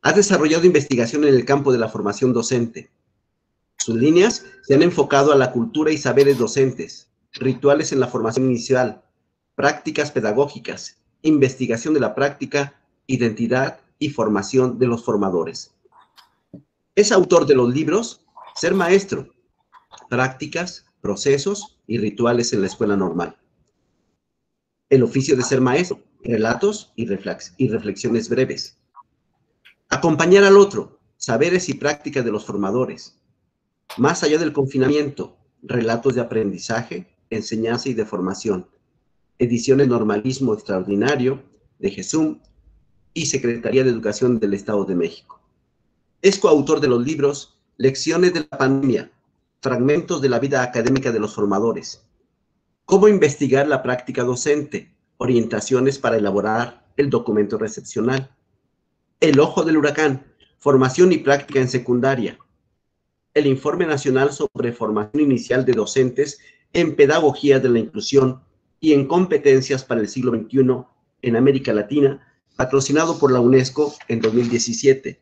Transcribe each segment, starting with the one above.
Ha desarrollado investigación en el campo de la formación docente. Sus líneas se han enfocado a la cultura y saberes docentes, rituales en la formación inicial, prácticas pedagógicas, investigación de la práctica, identidad y formación de los formadores. Es autor de los libros Ser Maestro, Prácticas, Procesos y Rituales en la Escuela Normal. El oficio de ser maestro, relatos y reflexiones breves. Acompañar al otro, saberes y prácticas de los formadores. Más allá del confinamiento, relatos de aprendizaje, enseñanza y de formación. Ediciones Normalismo Extraordinario, de GESUM y Secretaría de Educación del Estado de México. Es coautor de los libros Lecciones de la Pandemia, Fragmentos de la vida académica de los formadores. Cómo investigar la práctica docente, orientaciones para elaborar el documento recepcional. El ojo del huracán, formación y práctica en secundaria. El Informe Nacional sobre Formación Inicial de Docentes en Pedagogía de la Inclusión y en Competencias para el Siglo XXI en América Latina, patrocinado por la UNESCO en 2017.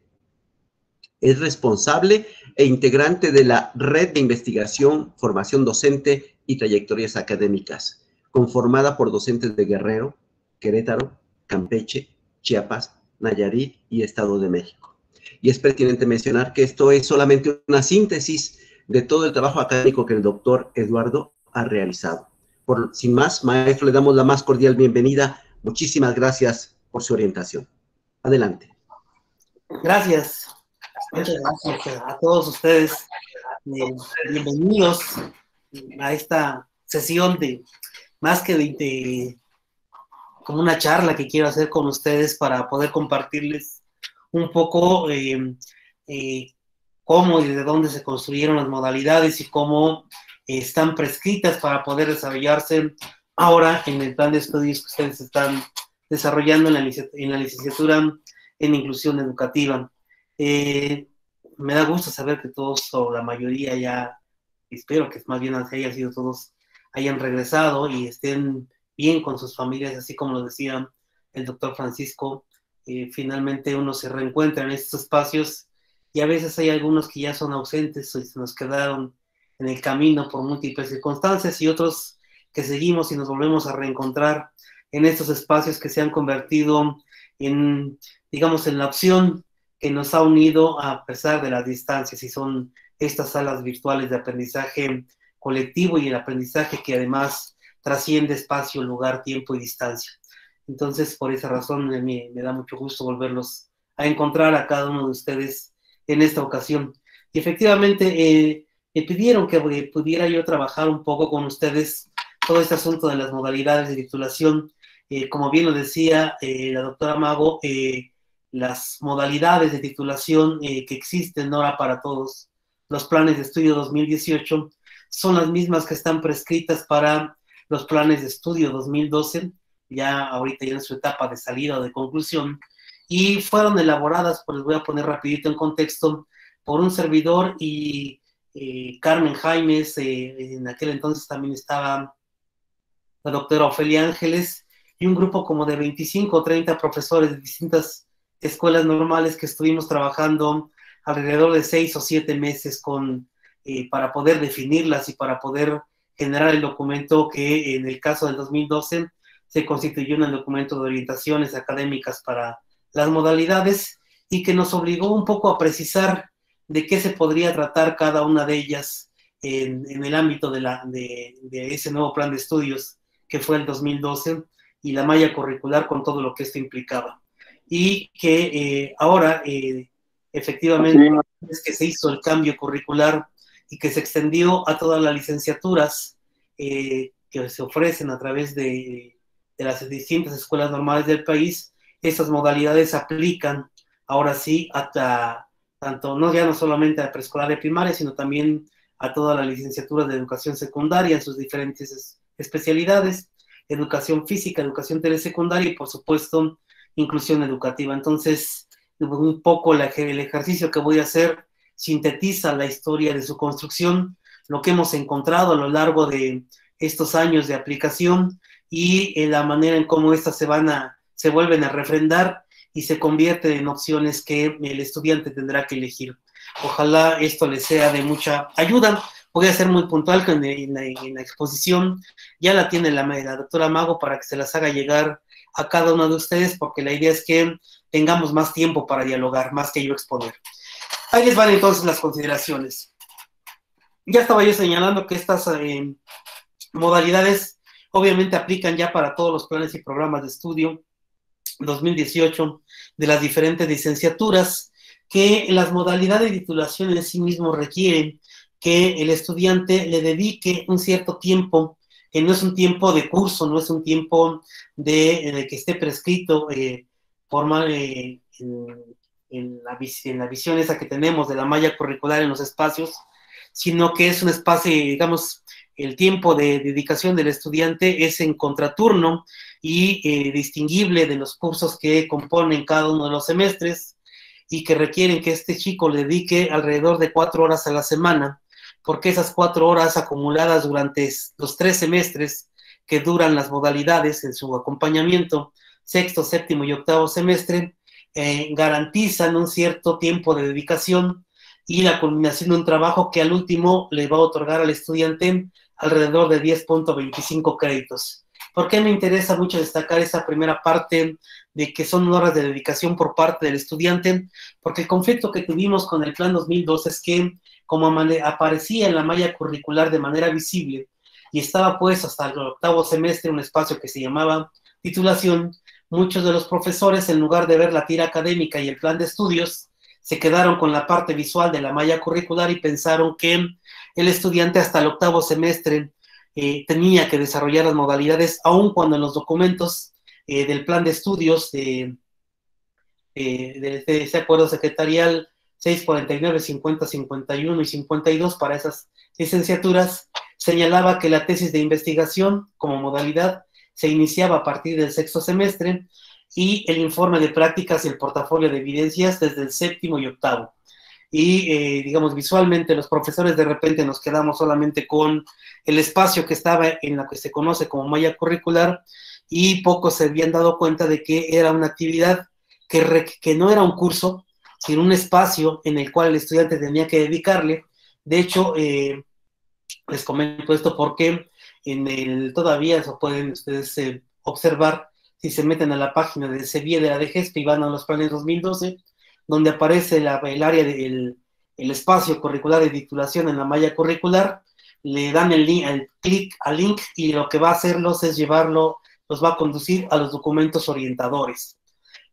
Es responsable e integrante de la Red de Investigación, Formación Docente y Trayectorias Académicas, conformada por docentes de Guerrero, Querétaro, Campeche, Chiapas, Nayarit y Estado de México. Y es pertinente mencionar que esto es solamente una síntesis de todo el trabajo académico que el doctor Eduardo ha realizado. Sin más, maestro, le damos la más cordial bienvenida. Muchísimas gracias por su orientación. Adelante. Gracias. Muchas gracias a todos ustedes. Bienvenidos a esta sesión de más que de como una charla que quiero hacer con ustedes para poder compartirles un poco cómo y de dónde se construyeron las modalidades y cómo están prescritas para poder desarrollarse ahora en el plan de estudios que ustedes están desarrollando en la licenciatura en inclusión educativa. Me da gusto saber que todos o la mayoría ya, espero que más bien hayan sido todos, hayan regresado y estén bien con sus familias, así como lo decía el doctor Francisco. Finalmente uno se reencuentra en estos espacios y a veces hay algunos que ya son ausentes y se nos quedaron en el camino por múltiples circunstancias y otros que seguimos y nos volvemos a reencontrar en estos espacios que se han convertido en, digamos, en la opción que nos ha unido a pesar de las distancias, y son estas salas virtuales de aprendizaje colectivo y el aprendizaje que además trasciende espacio, lugar, tiempo y distancia. Entonces, por esa razón, me da mucho gusto volverlos a encontrar a cada uno de ustedes en esta ocasión. Y efectivamente, me pidieron que pudiera yo trabajar un poco con ustedes todo este asunto de las modalidades de titulación. Como bien lo decía la doctora Mago, las modalidades de titulación que existen ahora para todos los planes de estudio 2018 son las mismas que están prescritas para los planes de estudio 2012, ya ahorita ya en su etapa de salida o de conclusión, y fueron elaboradas, pues les voy a poner rapidito en contexto, por un servidor y Carmen Jaimes, en aquel entonces también estaba la doctora Ofelia Ángeles, y un grupo como de 25 o 30 profesores de distintas escuelas normales que estuvimos trabajando alrededor de 6 o 7 meses para poder definirlas y para poder generar el documento que en el caso del 2012 se constituyó en el documento de orientaciones académicas para las modalidades y que nos obligó un poco a precisar de qué se podría tratar cada una de ellas en el ámbito de ese nuevo plan de estudios que fue el 2012 y la malla curricular con todo lo que esto implicaba. Y que ahora efectivamente es que se hizo el cambio curricular y que se extendió a todas las licenciaturas que se ofrecen a través de las distintas escuelas normales del país. Estas modalidades aplican ahora sí tanto ya no solamente a preescolar y primaria, sino también a todas las licenciaturas de educación secundaria en sus diferentes especialidades, educación física, educación telesecundaria y por supuesto inclusión educativa. Entonces, un poco el ejercicio que voy a hacer sintetiza la historia de su construcción, lo que hemos encontrado a lo largo de estos años de aplicación y la manera en cómo estas se vuelven a refrendar y se convierte en opciones que el estudiante tendrá que elegir. Ojalá esto les sea de mucha ayuda. Voy a ser muy puntual en la exposición. Ya la tiene la doctora Mago para que se las haga llegar a cada uno de ustedes, porque la idea es que tengamos más tiempo para dialogar, más que yo exponer. Ahí les van entonces las consideraciones. Ya estaba yo señalando que estas modalidades obviamente aplican ya para todos los planes y programas de estudio 2018 de las diferentes licenciaturas, que las modalidades de titulación en sí mismo requieren que el estudiante le dedique un cierto tiempo, que no es un tiempo de curso, no es un tiempo de que esté prescrito formal en la visión esa que tenemos de la malla curricular en los espacios, sino que es un espacio, digamos, el tiempo de dedicación del estudiante es en contraturno y distinguible de los cursos que componen cada uno de los semestres y que requieren que este chico le dedique alrededor de 4 horas a la semana, porque esas 4 horas acumuladas durante los 3 semestres que duran las modalidades en su acompañamiento, sexto, séptimo y octavo semestre, garantizan un cierto tiempo de dedicación y la culminación de un trabajo que al último le va a otorgar al estudiante alrededor de 10.25 créditos. ¿Por qué me interesa mucho destacar esa primera parte de que son horas de dedicación por parte del estudiante? Porque el conflicto que tuvimos con el Plan 2002 es que, como aparecía en la malla curricular de manera visible y estaba pues hasta el octavo semestre un espacio que se llamaba titulación, muchos de los profesores, en lugar de ver la tira académica y el plan de estudios, se quedaron con la parte visual de la malla curricular y pensaron que el estudiante hasta el octavo semestre tenía que desarrollar las modalidades, aun cuando en los documentos del plan de estudios de ese acuerdo secretarial 649, 50, 51 y 52 para esas licenciaturas, señalaba que la tesis de investigación como modalidad se iniciaba a partir del sexto semestre y el informe de prácticas y el portafolio de evidencias desde el séptimo y octavo. Y, digamos, visualmente los profesores de repente nos quedamos solamente con el espacio que estaba en la que se conoce como malla curricular y pocos se habían dado cuenta de que era una actividad que no era un curso, sino un espacio en el cual el estudiante tenía que dedicarle. De hecho, les comento esto porque todavía eso pueden ustedes observar si se meten a la página de CEBIE de la DGESP y van a los planes 2012, donde aparece el área del espacio curricular de titulación en la malla curricular, le dan el clic al link y lo que va a hacerlos es los va a conducir a los documentos orientadores,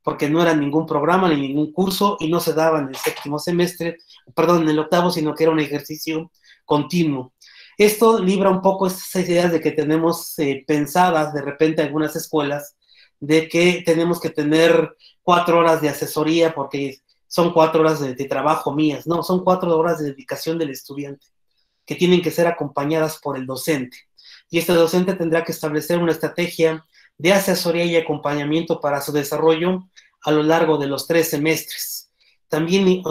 porque no era ningún programa ni ningún curso y no se daba en el séptimo semestre, perdón, en el octavo, sino que era un ejercicio continuo. Esto libra un poco esas ideas de que tenemos pensadas de repente algunas escuelas, de que tenemos que tener 4 horas de asesoría porque son 4 horas de trabajo mías. No, son 4 horas de dedicación del estudiante, que tienen que ser acompañadas por el docente. Y este docente tendrá que establecer una estrategia de asesoría y acompañamiento para su desarrollo a lo largo de los 3 semestres. También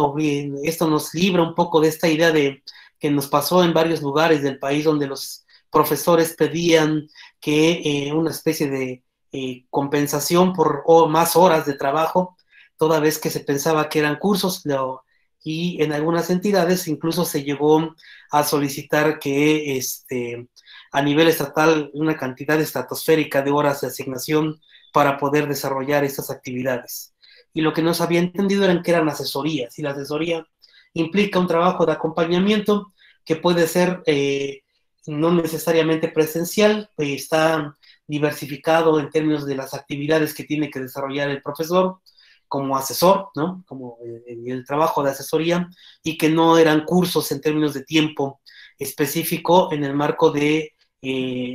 esto nos libra un poco de esta idea de que nos pasó en varios lugares del país donde los profesores pedían que una especie de compensación por más horas de trabajo, toda vez que se pensaba que eran cursos, y en algunas entidades incluso se llegó a solicitar que a nivel estatal una cantidad estratosférica de horas de asignación para poder desarrollar estas actividades. Y lo que no se había entendido eran que eran asesorías, y la asesoría implica un trabajo de acompañamiento que puede ser no necesariamente presencial, está diversificado en términos de las actividades que tiene que desarrollar el profesor como asesor, ¿no? Como el trabajo de asesoría, y que no eran cursos en términos de tiempo específico en el marco de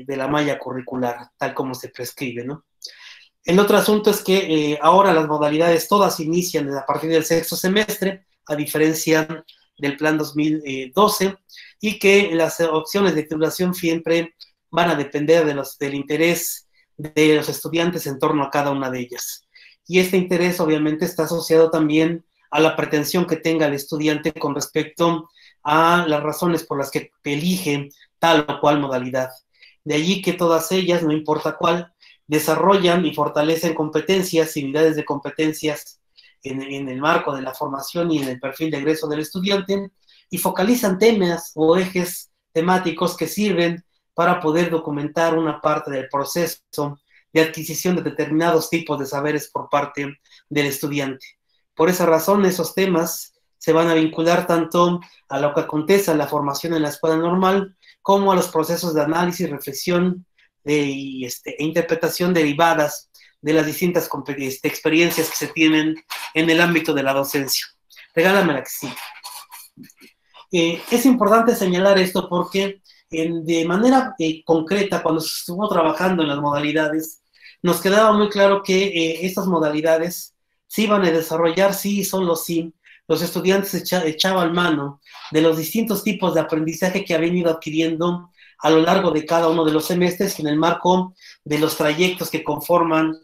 la malla curricular, tal como se prescribe, ¿no? El otro asunto es que ahora las modalidades todas inician a partir del sexto semestre, a diferencia del plan 2012, y que las opciones de titulación siempre van a depender del interés de los estudiantes en torno a cada una de ellas. Y este interés obviamente está asociado también a la pretensión que tenga el estudiante con respecto a las razones por las que elige tal o cual modalidad. De allí que todas ellas, no importa cuál, desarrollan y fortalecen competencias y unidades de competencias en el marco de la formación y en el perfil de egreso del estudiante, y focalizan temas o ejes temáticos que sirven para poder documentar una parte del proceso de adquisición de determinados tipos de saberes por parte del estudiante. Por esa razón, esos temas se van a vincular tanto a lo que acontece en la formación en la escuela normal, como a los procesos de análisis, reflexión e interpretación derivadas de las distintas experiencias que se tienen en el ámbito de la docencia. Regálame la que sí. Es importante señalar esto porque de manera concreta, cuando se estuvo trabajando en las modalidades, nos quedaba muy claro que estas modalidades se iban a desarrollar sí y solo sí los estudiantes echaban mano de los distintos tipos de aprendizaje que habían ido adquiriendo a lo largo de cada uno de los semestres en el marco de los trayectos que conforman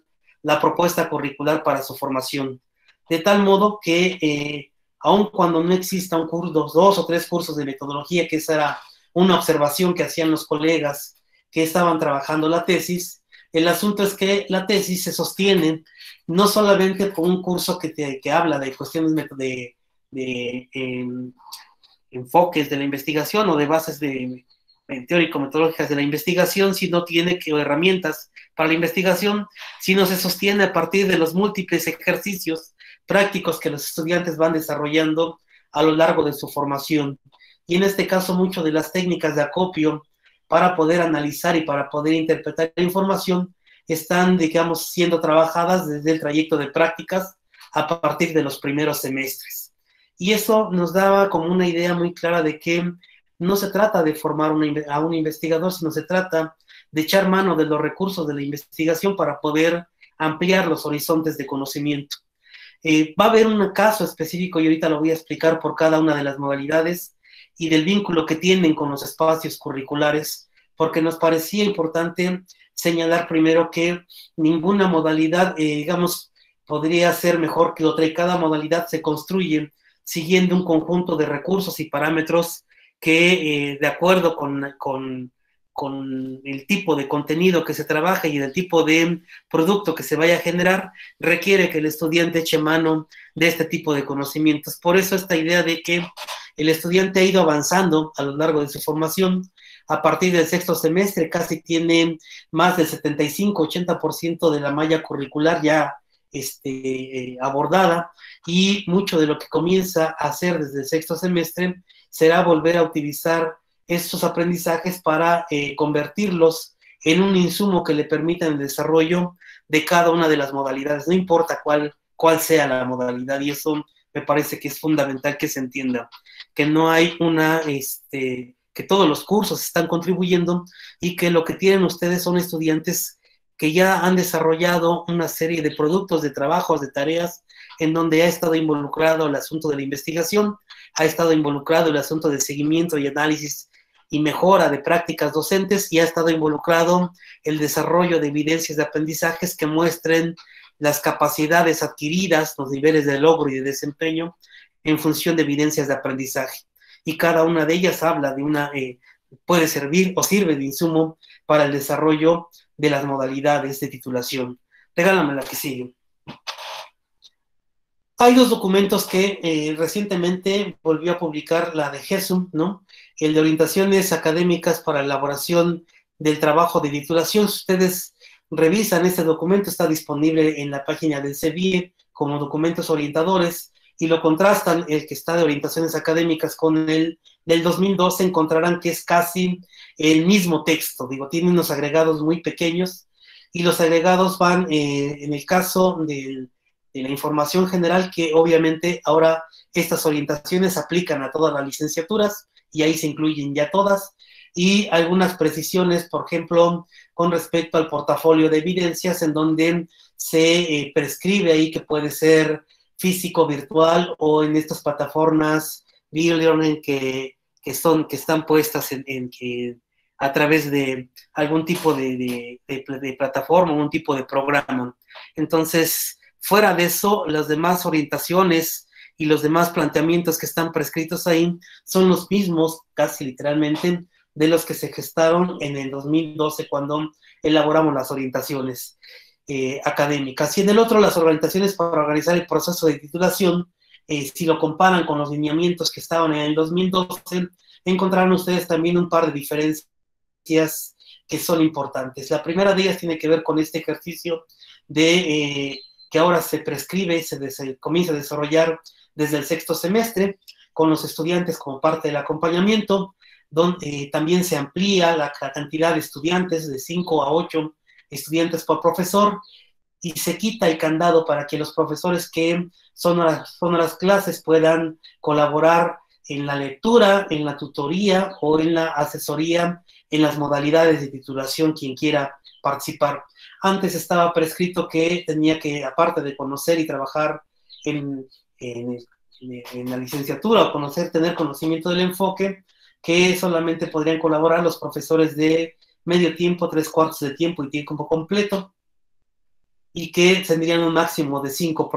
la propuesta curricular para su formación. De tal modo que, aun cuando no exista un curso, dos o tres cursos de metodología, que esa era una observación que hacían los colegas que estaban trabajando la tesis, el asunto es que la tesis se sostiene no solamente por un curso que habla de cuestiones de enfoques de la investigación o de bases teórico-metodológicas de la investigación, sino tiene herramientas para la investigación, sino se sostiene a partir de los múltiples ejercicios prácticos que los estudiantes van desarrollando a lo largo de su formación. Y en este caso, mucho de las técnicas de acopio para poder analizar y para poder interpretar la información están, digamos, siendo trabajadas desde el trayecto de prácticas a partir de los primeros semestres. Y eso nos daba como una idea muy clara de que no se trata de formar a un investigador, sino se trata de echar mano de los recursos de la investigación para poder ampliar los horizontes de conocimiento. Va a haber un caso específico y ahorita lo voy a explicar por cada una de las modalidades y del vínculo que tienen con los espacios curriculares, porque nos parecía importante señalar primero que ninguna modalidad, digamos, podría ser mejor que otra, y cada modalidad se construye siguiendo un conjunto de recursos y parámetros que, de acuerdo con el tipo de contenido que se trabaja y el tipo de producto que se vaya a generar, requiere que el estudiante eche mano de este tipo de conocimientos. Por eso esta idea de que el estudiante ha ido avanzando a lo largo de su formación. A partir del sexto semestre casi tiene más del 75-80% de la malla curricular ya abordada, y mucho de lo que comienza a hacer desde el sexto semestre será volver a utilizar estos aprendizajes para convertirlos en un insumo que le permita el desarrollo de cada una de las modalidades, no importa cuál sea la modalidad, y eso me parece que es fundamental que se entienda, que no hay que todos los cursos están contribuyendo y que lo que tienen ustedes son estudiantes que ya han desarrollado una serie de productos, de trabajos, de tareas, en donde ha estado involucrado el asunto de la investigación, ha estado involucrado el asunto del seguimiento y análisis y mejora de prácticas docentes, y ha estado involucrado el desarrollo de evidencias de aprendizajes que muestren las capacidades adquiridas, los niveles de logro y de desempeño en función de evidencias de aprendizaje. Y cada una de ellas habla de puede servir o sirve de insumo para el desarrollo de las modalidades de titulación. Regálame la que sigue. Hay dos documentos que recientemente volvió a publicar la de GESUM, ¿no? El de orientaciones académicas para la elaboración del trabajo de titulación. Si ustedes revisan este documento, está disponible en la página del CEBIE como documentos orientadores, y lo contrastan, el que está de orientaciones académicas con el del 2012, encontrarán que es casi el mismo texto. Digo, tiene unos agregados muy pequeños, y los agregados van, en el caso de la información general, que obviamente ahora estas orientaciones aplican a todas las licenciaturas, y ahí se incluyen ya todas, y algunas precisiones, por ejemplo, con respecto al portafolio de evidencias, en donde se prescribe ahí que puede ser físico, virtual, o en estas plataformas e-learning que están puestas a través de algún tipo de plataforma, un tipo de programa. Entonces, fuera de eso, las demás orientaciones y los demás planteamientos que están prescritos ahí son los mismos, casi literalmente, de los que se gestaron en el 2012 cuando elaboramos las orientaciones académicas. Y en el otro, las orientaciones para organizar el proceso de titulación, si lo comparan con los lineamientos que estaban en el 2012, encontrarán ustedes también un par de diferencias que son importantes. La primera de ellas tiene que ver con este ejercicio de que ahora se prescribe, se comienza a desarrollar desde el sexto semestre con los estudiantes como parte del acompañamiento, donde también se amplía la cantidad de estudiantes de 5 a 8 estudiantes por profesor, y se quita el candado para que los profesores que son a las clases puedan colaborar en la lectura, en la tutoría o en la asesoría en las modalidades de titulación quien quiera participar. Antes estaba prescrito que tenía que, aparte de conocer y trabajar en la licenciatura o tener conocimiento del enfoque, que solamente podrían colaborar los profesores de medio tiempo, 3/4 de tiempo y tiempo completo, y que tendrían un máximo de 5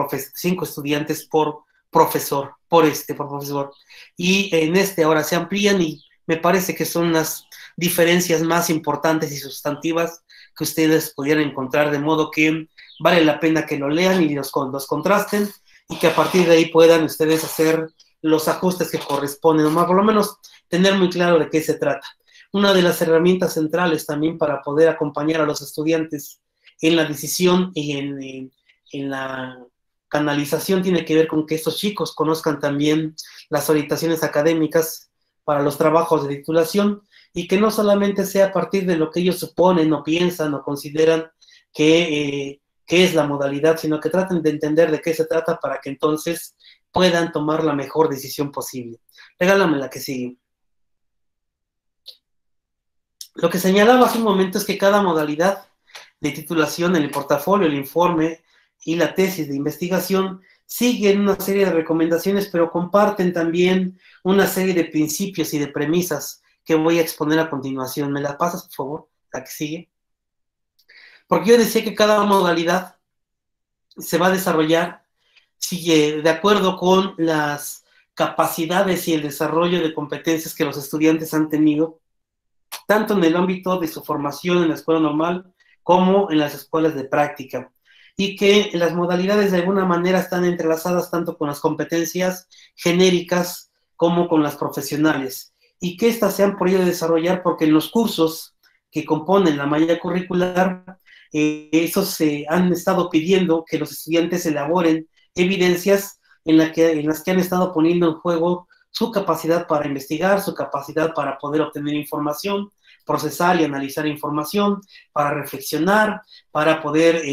estudiantes por profesor, por profesor. Y en ahora se amplían y me parece que son las diferencias más importantes y sustantivas que ustedes pudieran encontrar, de modo que vale la pena que lo lean y los contrasten, y que a partir de ahí puedan ustedes hacer los ajustes que corresponden, o por lo menos tener muy claro de qué se trata. Una de las herramientas centrales también para poder acompañar a los estudiantes en la decisión y en la canalización tiene que ver con que estos chicos conozcan también las orientaciones académicas para los trabajos de titulación, y que no solamente sea a partir de lo que ellos suponen o piensan o consideran que es la modalidad, sino que traten de entender de qué se trata para que entonces puedan tomar la mejor decisión posible. Regálame la que sigue. Lo que señalaba hace un momento es que cada modalidad de titulación, el portafolio, el informe y la tesis de investigación siguen una serie de recomendaciones, pero comparten también una serie de principios y de premisas que voy a exponer a continuación. ¿Me la pasas, por favor? La que sigue. Porque yo decía que cada modalidad se va a desarrollar de acuerdo con las capacidades y el desarrollo de competencias que los estudiantes han tenido, tanto en el ámbito de su formación en la escuela normal como en las escuelas de práctica, y que las modalidades de alguna manera están entrelazadas tanto con las competencias genéricas como con las profesionales, y que éstas se han podido desarrollar porque en los cursos que componen la malla curricular, esos se han estado pidiendo que los estudiantes elaboren evidencias en las que han estado poniendo en juego su capacidad para investigar, su capacidad para poder obtener información, procesar y analizar información, para reflexionar, para poder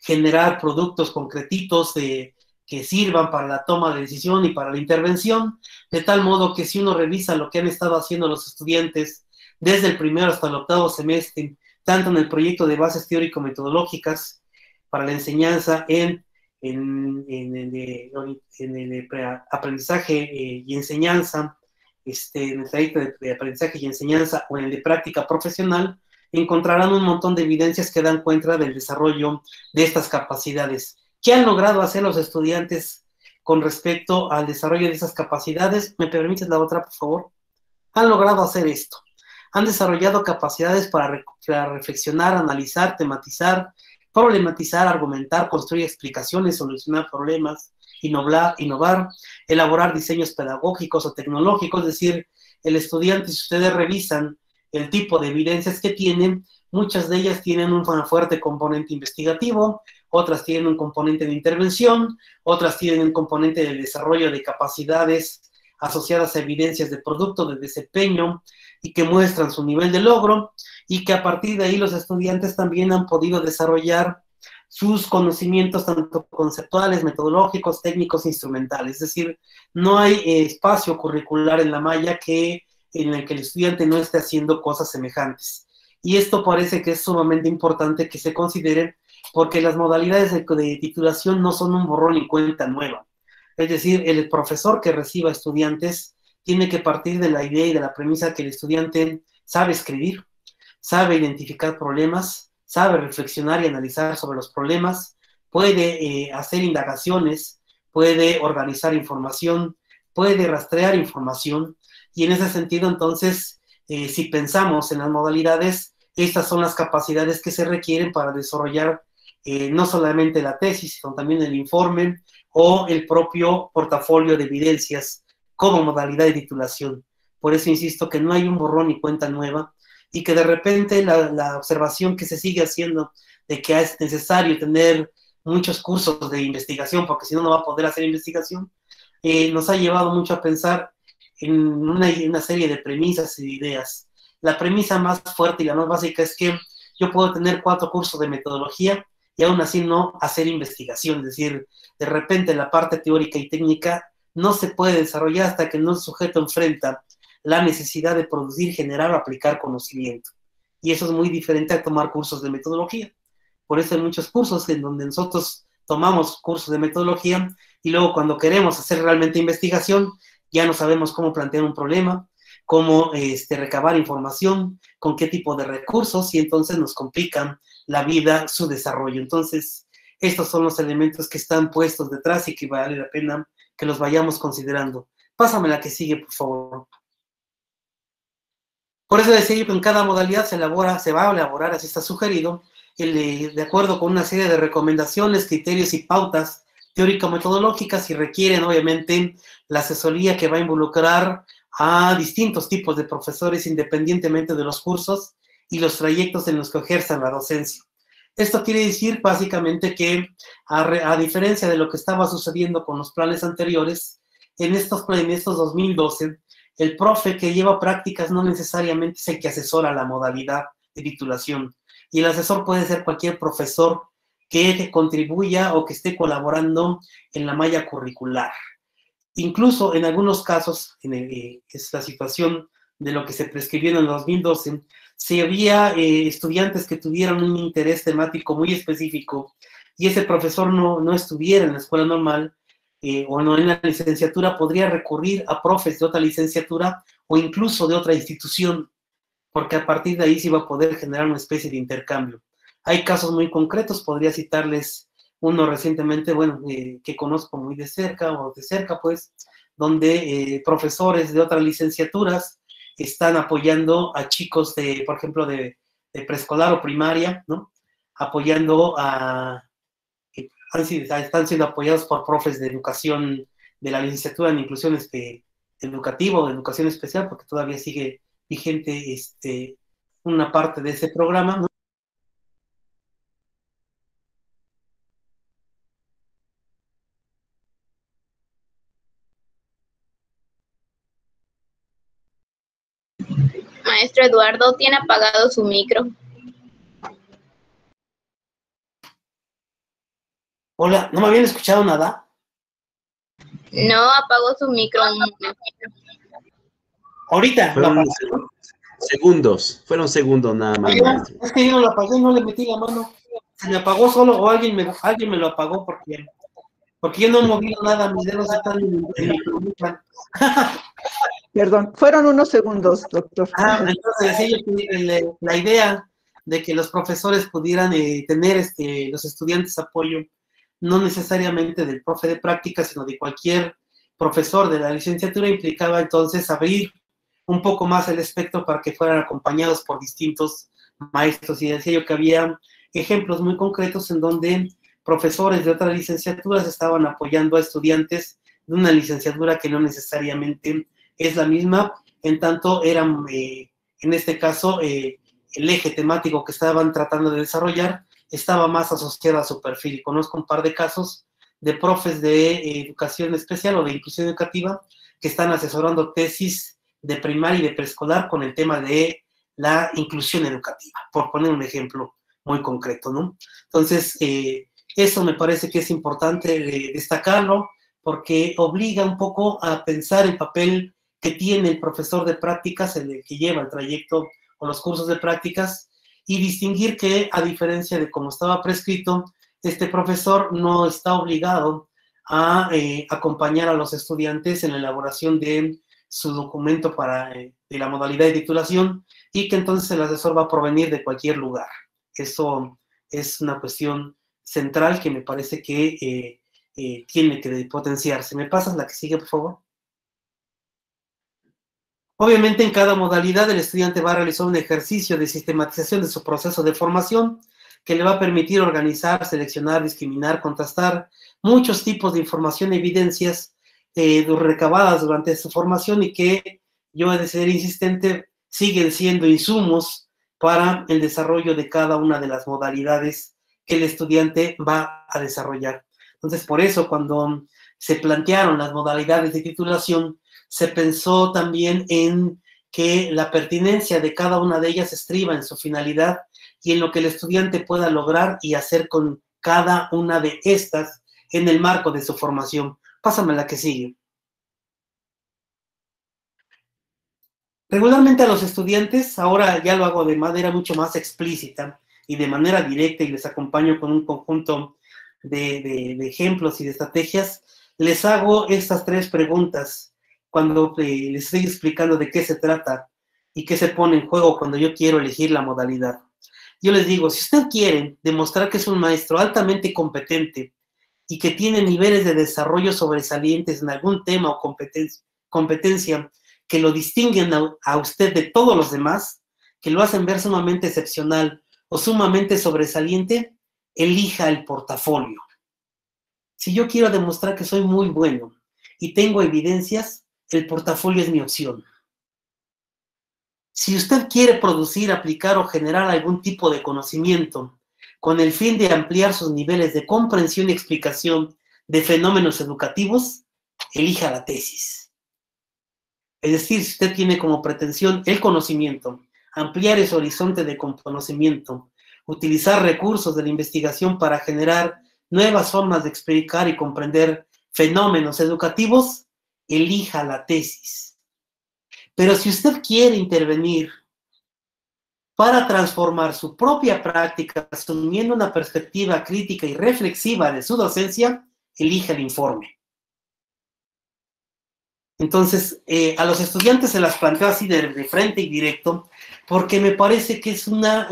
generar productos concretitos que sirvan para la toma de decisión y para la intervención, de tal modo que si uno revisa lo que han estado haciendo los estudiantes desde el primero hasta el octavo semestre, tanto en el proyecto de bases teórico-metodológicas para la enseñanza en el aprendizaje y enseñanza, en el trayecto de aprendizaje y enseñanza o en el de práctica profesional, encontrarán un montón de evidencias que dan cuenta del desarrollo de estas capacidades. ¿Qué han logrado hacer los estudiantes con respecto al desarrollo de esas capacidades? ¿Me permites la otra, por favor? Han logrado hacer esto. Han desarrollado capacidades para reflexionar, analizar, tematizar, problematizar, argumentar, construir explicaciones, solucionar problemas, innovar, elaborar diseños pedagógicos o tecnológicos. Es decir, el estudiante, si ustedes revisan el tipo de evidencias que tienen, muchas de ellas tienen un fuerte componente investigativo, otras tienen un componente de intervención, otras tienen un componente de desarrollo de capacidades asociadas a evidencias de producto, de desempeño, y que muestran su nivel de logro, y que a partir de ahí los estudiantes también han podido desarrollar sus conocimientos tanto conceptuales, metodológicos, técnicos, instrumentales. Es decir, no hay espacio curricular en la malla en el que el estudiante no esté haciendo cosas semejantes. Y esto parece que es sumamente importante que se considere, porque las modalidades de titulación no son un borrón y cuenta nueva. Es decir, el profesor que reciba estudiantes tiene que partir de la idea y de la premisa que el estudiante sabe escribir, sabe identificar problemas, sabe reflexionar y analizar sobre los problemas, puede hacer indagaciones, puede organizar información, puede rastrear información, Y en ese sentido, entonces, si pensamos en las modalidades, estas son las capacidades que se requieren para desarrollar no solamente la tesis, sino también el informe o el propio portafolio de evidencias como modalidad de titulación. Por eso insisto que no hay un borrón y cuenta nueva, y que de repente la observación que se sigue haciendo de que es necesario tener muchos cursos de investigación, porque si no, no va a poder hacer investigación, nos ha llevado mucho a pensar en una serie de premisas y ideas. La premisa más fuerte y la más básica es que yo puedo tener 4 cursos de metodología y aún así no hacer investigación, es decir, de repente la parte teórica y técnica no se puede desarrollar hasta que no el sujeto enfrenta la necesidad de producir, generar o aplicar conocimiento. Y eso es muy diferente a tomar cursos de metodología. Por eso hay muchos cursos en donde nosotros tomamos cursos de metodología y luego cuando queremos hacer realmente investigación, ya no sabemos cómo plantear un problema, cómo recabar información, con qué tipo de recursos, y entonces nos complican la vida, su desarrollo. Entonces, estos son los elementos que están puestos detrás y que vale la pena que los vayamos considerando. Pásame la que sigue, por favor. Por eso decía yo que en cada modalidad se va a elaborar, así está sugerido, de acuerdo con una serie de recomendaciones, criterios y pautas teórico-metodológicas, y requieren obviamente la asesoría que va a involucrar a distintos tipos de profesores independientemente de los cursos y los trayectos en los que ejerzan la docencia. Esto quiere decir básicamente que, a diferencia de lo que estaba sucediendo con los planes anteriores, en estos 2012, el profe que lleva prácticas no necesariamente es el que asesora la modalidad de titulación. Y el asesor puede ser cualquier profesor que contribuya o que esté colaborando en la malla curricular. Incluso en algunos casos, es la situación de lo que se prescribió en el 2012, si había estudiantes que tuvieran un interés temático muy específico y ese profesor no estuviera en la escuela normal, o no en la licenciatura, podría recurrir a profes de otra licenciatura o incluso de otra institución, porque a partir de ahí se va a poder generar una especie de intercambio. Hay casos muy concretos, podría citarles uno recientemente, bueno, que conozco muy de cerca, pues, donde profesores de otras licenciaturas están apoyando a chicos de, por ejemplo, de preescolar o primaria, ¿no? Apoyando están siendo apoyados por profes de educación, de la licenciatura en inclusión educativa o de educación especial, porque todavía sigue vigente una parte de ese programa, ¿no? Maestro Eduardo, tiene apagado su micro. Hola, ¿no me habían escuchado nada? No, apagó su micro. Ahorita. Fueron segundos nada más. Es que yo no lo apagué, no le metí la mano. Se me apagó solo o alguien me lo apagó porque yo no he movido nada, mis dedos están en mi plumita. Perdón, fueron unos segundos, doctor. Entonces decía yo que la idea de que los profesores pudieran tener los estudiantes apoyo, no necesariamente del profe de práctica, sino de cualquier profesor de la licenciatura, implicaba entonces abrir un poco más el espectro para que fueran acompañados por distintos maestros. Y decía yo que había ejemplos muy concretos en donde profesores de otras licenciaturas estaban apoyando a estudiantes de una licenciatura que no necesariamente es la misma, en tanto eran, en este caso, el eje temático que estaban tratando de desarrollar estaba más asociado a su perfil. Y conozco un par de casos de profes de educación especial o de inclusión educativa que están asesorando tesis de primaria y de preescolar con el tema de la inclusión educativa, por poner un ejemplo muy concreto, ¿no? Entonces, eso me parece que es importante destacarlo, porque obliga un poco a pensar el papel que tiene el profesor de prácticas, el que lleva el trayecto o los cursos de prácticas, y distinguir que, a diferencia de como estaba prescrito, este profesor no está obligado a acompañar a los estudiantes en la elaboración de su documento de la modalidad de titulación, y que entonces el asesor va a provenir de cualquier lugar. Eso es una cuestión central que me parece que tiene que potenciarse. ¿Me pasas la que sigue, por favor? Obviamente, en cada modalidad el estudiante va a realizar un ejercicio de sistematización de su proceso de formación que le va a permitir organizar, seleccionar, discriminar, contrastar muchos tipos de información y evidencias recabadas durante su formación y que, yo he de ser insistente, siguen siendo insumos para el desarrollo de cada una de las modalidades que el estudiante va a desarrollar. Entonces, por eso, cuando se plantearon las modalidades de titulación, se pensó también en que la pertinencia de cada una de ellas estriba en su finalidad y en lo que el estudiante pueda lograr y hacer con cada una de estas en el marco de su formación. Pásame la que sigue. Regularmente a los estudiantes, ahora ya lo hago de manera mucho más explícita y de manera directa y les acompaño con un conjunto de ejemplos y de estrategias, les hago estas 3 preguntas cuando les estoy explicando de qué se trata y qué se pone en juego cuando yo quiero elegir la modalidad. Yo les digo, si usted quiere demostrar que es un maestro altamente competente y que tiene niveles de desarrollo sobresalientes en algún tema o competencia que lo distinguen a usted de todos los demás, que lo hacen ver sumamente excepcional o sumamente sobresaliente, elija el portafolio. Si yo quiero demostrar que soy muy bueno y tengo evidencias, el portafolio es mi opción. Si usted quiere producir, aplicar o generar algún tipo de conocimiento con el fin de ampliar sus niveles de comprensión y explicación de fenómenos educativos, elija la tesis. Es decir, si usted tiene como pretensión el conocimiento, ampliar ese horizonte de conocimiento, utilizar recursos de la investigación para generar nuevas formas de explicar y comprender fenómenos educativos, elija la tesis. Pero si usted quiere intervenir para transformar su propia práctica, asumiendo una perspectiva crítica y reflexiva de su docencia, elija el informe. Entonces, a los estudiantes se las planteo así de frente y directo, porque me parece que es una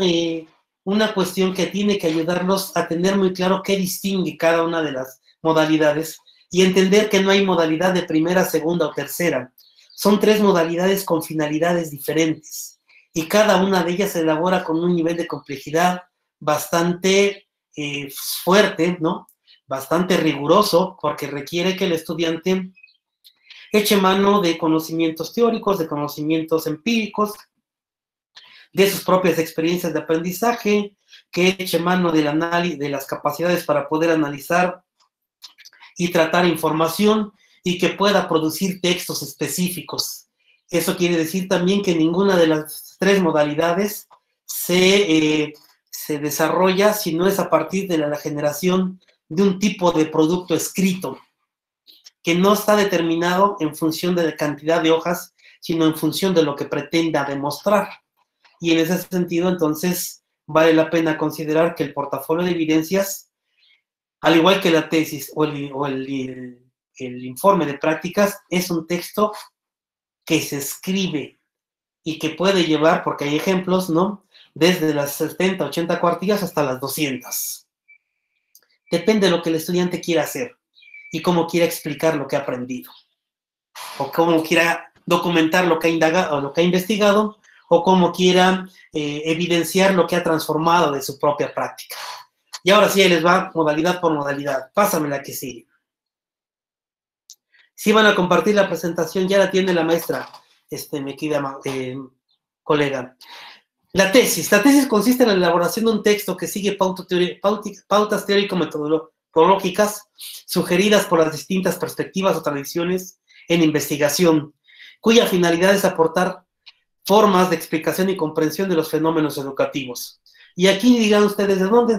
cuestión que tiene que ayudarlos a tener muy claro qué distingue cada una de las modalidades y entender que no hay modalidad de primera, segunda o tercera. Son 3 modalidades con finalidades diferentes y cada una de ellas se elabora con un nivel de complejidad bastante fuerte, ¿no? Bastante riguroso, porque requiere que el estudiante eche mano de conocimientos teóricos, de conocimientos empíricos, de sus propias experiencias de aprendizaje, que eche mano del análisis, de las capacidades para poder analizar y tratar información y que pueda producir textos específicos. Eso quiere decir también que ninguna de las 3 modalidades se desarrolla si no es a partir de la generación de un tipo de producto escrito, que no está determinado en función de la cantidad de hojas, sino en función de lo que pretenda demostrar. Y en ese sentido, entonces, vale la pena considerar que el portafolio de evidencias, al igual que la tesis o el informe de prácticas, es un texto que se escribe y que puede llevar, porque hay ejemplos, ¿no? Desde las 70, 80 cuartillas hasta las 200. Depende de lo que el estudiante quiera hacer y cómo quiera explicar lo que ha aprendido, o cómo quiera documentar lo que ha indagado o lo que ha investigado, o cómo quiera evidenciar lo que ha transformado de su propia práctica. Y ahora sí, ahí les va modalidad por modalidad. Pásame la que sigue. Si van a compartir la presentación, ya la tiene la maestra, mi querida colega. La tesis consiste en la elaboración de un texto que sigue pautas teórico-metodológicas sugeridas por las distintas perspectivas o tradiciones en investigación, cuya finalidad es aportar formas de explicación y comprensión de los fenómenos educativos. Y aquí dirán ustedes, ¿de dónde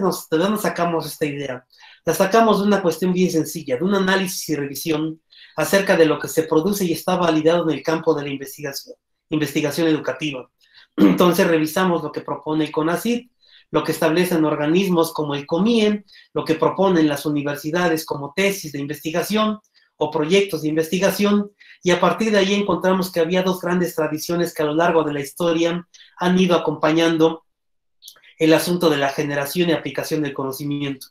sacamos esta idea? La sacamos de una cuestión bien sencilla, de un análisis y revisión acerca de lo que se produce y está validado en el campo de la investigación educativa. Entonces revisamos lo que propone el CONACYT, lo que establecen organismos como el COMIEN, lo que proponen las universidades como tesis de investigación o proyectos de investigación, y a partir de ahí encontramos que había 2 grandes tradiciones que a lo largo de la historia han ido acompañando el asunto de la generación y aplicación del conocimiento.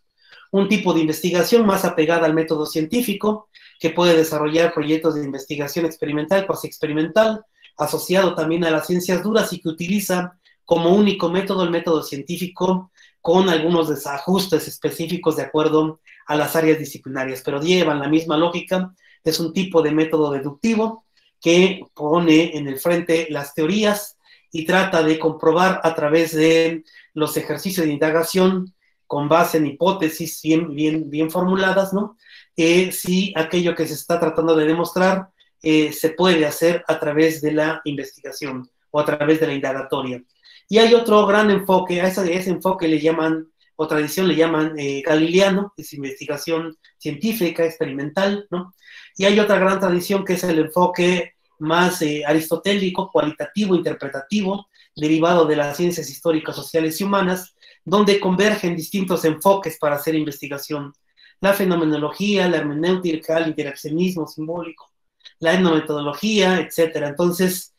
Un tipo de investigación más apegada al método científico, que puede desarrollar proyectos de investigación experimental, cuasi experimental, asociado también a las ciencias duras y que utiliza como único método el método científico, con algunos desajustes específicos de acuerdo a las áreas disciplinarias, pero llevan la misma lógica. Es un tipo de método deductivo que pone en el frente las teorías y trata de comprobar a través de los ejercicios de indagación con base en hipótesis bien formuladas, ¿no? Si aquello que se está tratando de demostrar se puede hacer a través de la investigación o a través de la indagatoria. Y hay otro gran enfoque, a ese enfoque le llaman, o tradición le llaman galileano, es investigación científica, experimental, ¿no? Y hay otra gran tradición que es el enfoque más aristotélico, cualitativo, interpretativo, derivado de las ciencias históricas, sociales y humanas, donde convergen distintos enfoques para hacer investigación. La fenomenología, la hermenéutica, el interaccionismo simbólico, la etnometodología, etcétera. Entonces,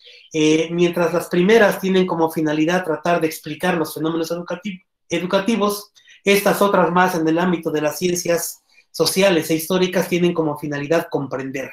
mientras las primeras tienen como finalidad tratar de explicar los fenómenos educativos, estas otras más en el ámbito de las ciencias sociales e históricas tienen como finalidad comprender.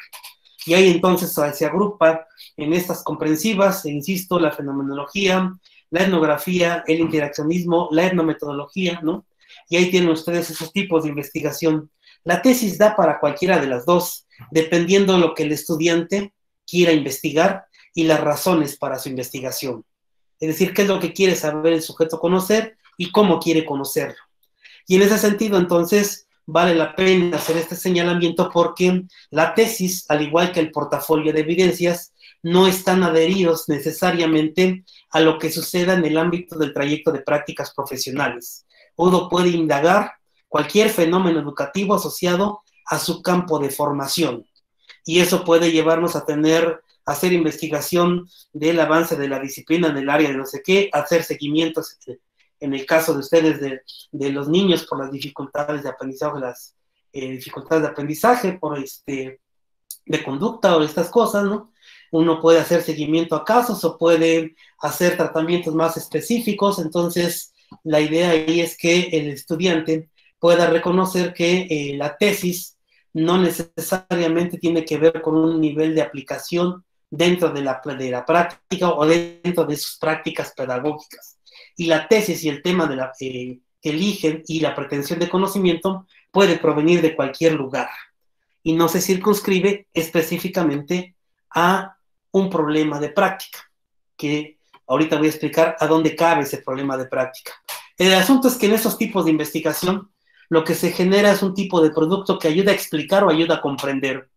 Y ahí entonces se agrupa en estas comprensivas, insisto, la fenomenología, la etnografía, el interaccionismo, la etnometodología, ¿no? Y ahí tienen ustedes esos tipos de investigación. La tesis da para cualquiera de las dos, dependiendo de lo que el estudiante quiera investigar y las razones para su investigación. Es decir, qué es lo que quiere saber el sujeto conocer y cómo quiere conocerlo. Y en ese sentido, entonces, vale la pena hacer este señalamiento porque la tesis, al igual que el portafolio de evidencias, no están adheridos necesariamente a lo que suceda en el ámbito del trayecto de prácticas profesionales. Uno puede indagar cualquier fenómeno educativo asociado a su campo de formación. Y eso puede llevarnos a hacer investigación del avance de la disciplina en el área de no sé qué, hacer seguimientos, en el caso de ustedes, de los niños por las dificultades de aprendizaje, las dificultades de aprendizaje, de conducta o estas cosas, ¿no? Uno puede hacer seguimiento a casos o puede hacer tratamientos más específicos. Entonces, la idea ahí es que el estudiante pueda reconocer que la tesis no necesariamente tiene que ver con un nivel de aplicación dentro de la práctica o dentro de sus prácticas pedagógicas. Y la tesis y el tema que eligen y la pretensión de conocimiento puede provenir de cualquier lugar y no se circunscribe específicamente a un problema de práctica, que ahorita voy a explicar a dónde cabe ese problema de práctica. El asunto es que en esos tipos de investigación lo que se genera es un tipo de producto que ayuda a explicar o ayuda a comprender.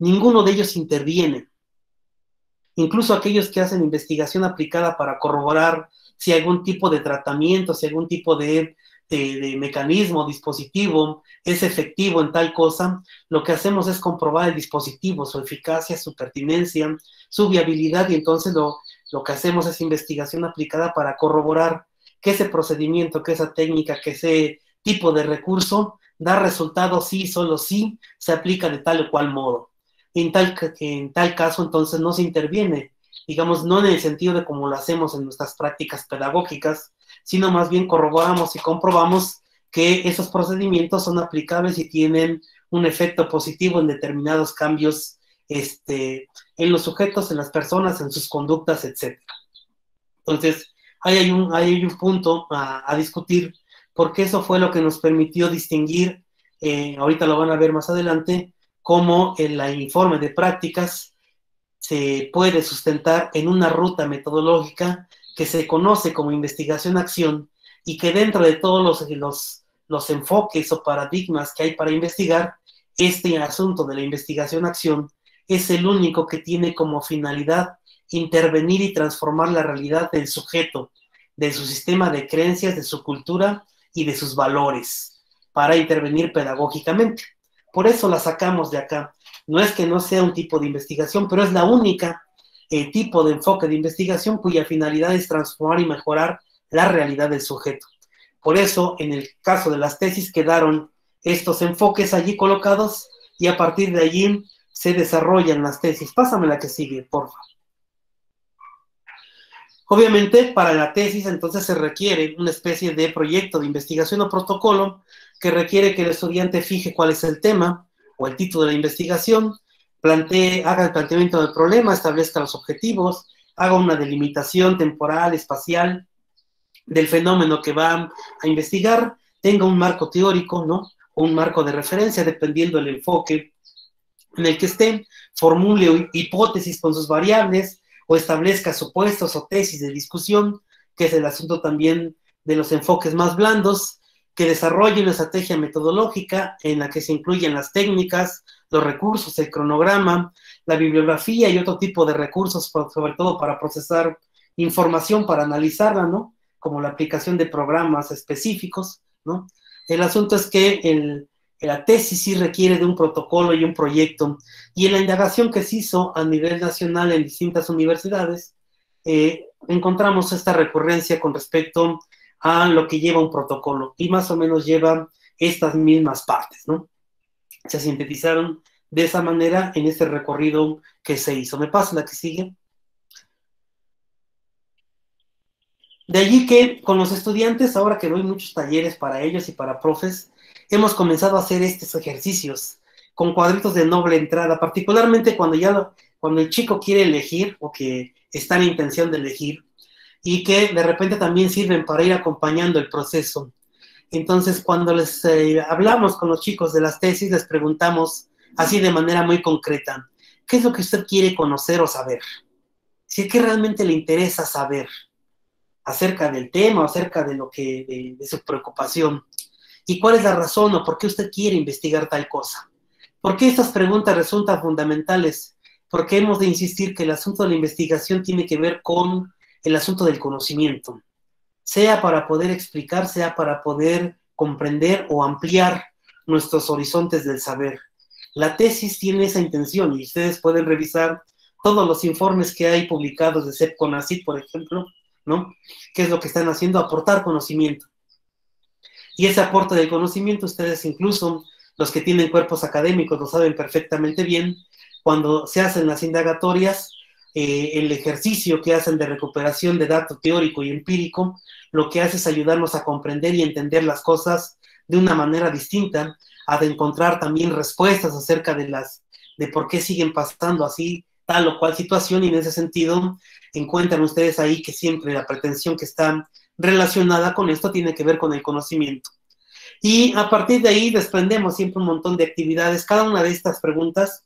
Ninguno de ellos interviene. Incluso aquellos que hacen investigación aplicada para corroborar si algún tipo de tratamiento, si algún tipo de mecanismo, dispositivo es efectivo en tal cosa, lo que hacemos es comprobar el dispositivo, su eficacia, su pertinencia, su viabilidad, y entonces lo que hacemos es investigación aplicada para corroborar que ese procedimiento, que esa técnica, que ese tipo de recurso da resultados sí, solo sí, se aplica de tal o cual modo. En tal caso, entonces, no se interviene, digamos, no en el sentido de como lo hacemos en nuestras prácticas pedagógicas, sino más bien corroboramos y comprobamos que esos procedimientos son aplicables y tienen un efecto positivo en determinados cambios en los sujetos, en las personas, en sus conductas, etc. Entonces, ahí hay un punto a discutir, porque eso fue lo que nos permitió distinguir, ahorita lo van a ver más adelante, cómo el informe de prácticas se puede sustentar en una ruta metodológica que se conoce como investigación-acción y que dentro de todos los enfoques o paradigmas que hay para investigar, este asunto de la investigación-acción es el único que tiene como finalidad intervenir y transformar la realidad del sujeto, de su sistema de creencias, de su cultura y de sus valores, para intervenir pedagógicamente. Por eso la sacamos de acá. No es que no sea un tipo de investigación, pero es la única tipo de enfoque de investigación cuya finalidad es transformar y mejorar la realidad del sujeto. Por eso, en el caso de las tesis, quedaron estos enfoques allí colocados y a partir de allí se desarrollan las tesis. Pásame la que sigue, por favor. Obviamente, para la tesis, entonces, se requiere una especie de proyecto de investigación o protocolo que requiere que el estudiante fije cuál es el tema o el título de la investigación, haga el planteamiento del problema, establezca los objetivos, haga una delimitación temporal, espacial, del fenómeno que va a investigar, tenga un marco teórico, ¿no? O un marco de referencia, dependiendo del enfoque en el que esté, formule hipótesis con sus variables, o establezca supuestos o tesis de discusión, que es el asunto también de los enfoques más blandos, que desarrolle una estrategia metodológica en la que se incluyen las técnicas, los recursos, el cronograma, la bibliografía y otro tipo de recursos, sobre todo para procesar información, para analizarla, ¿no? Como la aplicación de programas específicos, ¿no? El asunto es que la tesis sí requiere de un protocolo y un proyecto, y en la indagación que se hizo a nivel nacional en distintas universidades, encontramos esta recurrencia con respecto a lo que lleva un protocolo, y más o menos lleva estas mismas partes, ¿no? Se sintetizaron de esa manera en este recorrido que se hizo. ¿Me pasa la que sigue? De allí que con los estudiantes, ahora que doy muchos talleres para ellos y para profes, hemos comenzado a hacer estos ejercicios con cuadritos de noble entrada, particularmente cuando el chico quiere elegir o que está en intención de elegir, y que de repente también sirven para ir acompañando el proceso. Entonces, cuando les hablamos con los chicos de las tesis, les preguntamos así de manera muy concreta, ¿qué es lo que usted quiere conocer o saber? Si es que realmente le interesa saber acerca del tema o acerca de lo que de su preocupación. ¿Y cuál es la razón o por qué usted quiere investigar tal cosa? ¿Por qué estas preguntas resultan fundamentales? Porque hemos de insistir que el asunto de la investigación tiene que ver con el asunto del conocimiento, sea para poder explicar, sea para poder comprender o ampliar nuestros horizontes del saber. La tesis tiene esa intención, y ustedes pueden revisar todos los informes que hay publicados de CEP-CONACYT, por ejemplo, ¿no? ¿Qué es lo que están haciendo? Aportar conocimiento. Y ese aporte del conocimiento, ustedes incluso, los que tienen cuerpos académicos, lo saben perfectamente bien, cuando se hacen las indagatorias, el ejercicio que hacen de recuperación de dato teórico y empírico, lo que hace es ayudarnos a comprender y entender las cosas de una manera distinta, a de encontrar también respuestas acerca de por qué siguen pasando así tal o cual situación, y en ese sentido encuentran ustedes ahí que siempre la pretensión que está relacionada con esto tiene que ver con el conocimiento. Y a partir de ahí desprendemos siempre un montón de actividades. Cada una de estas preguntas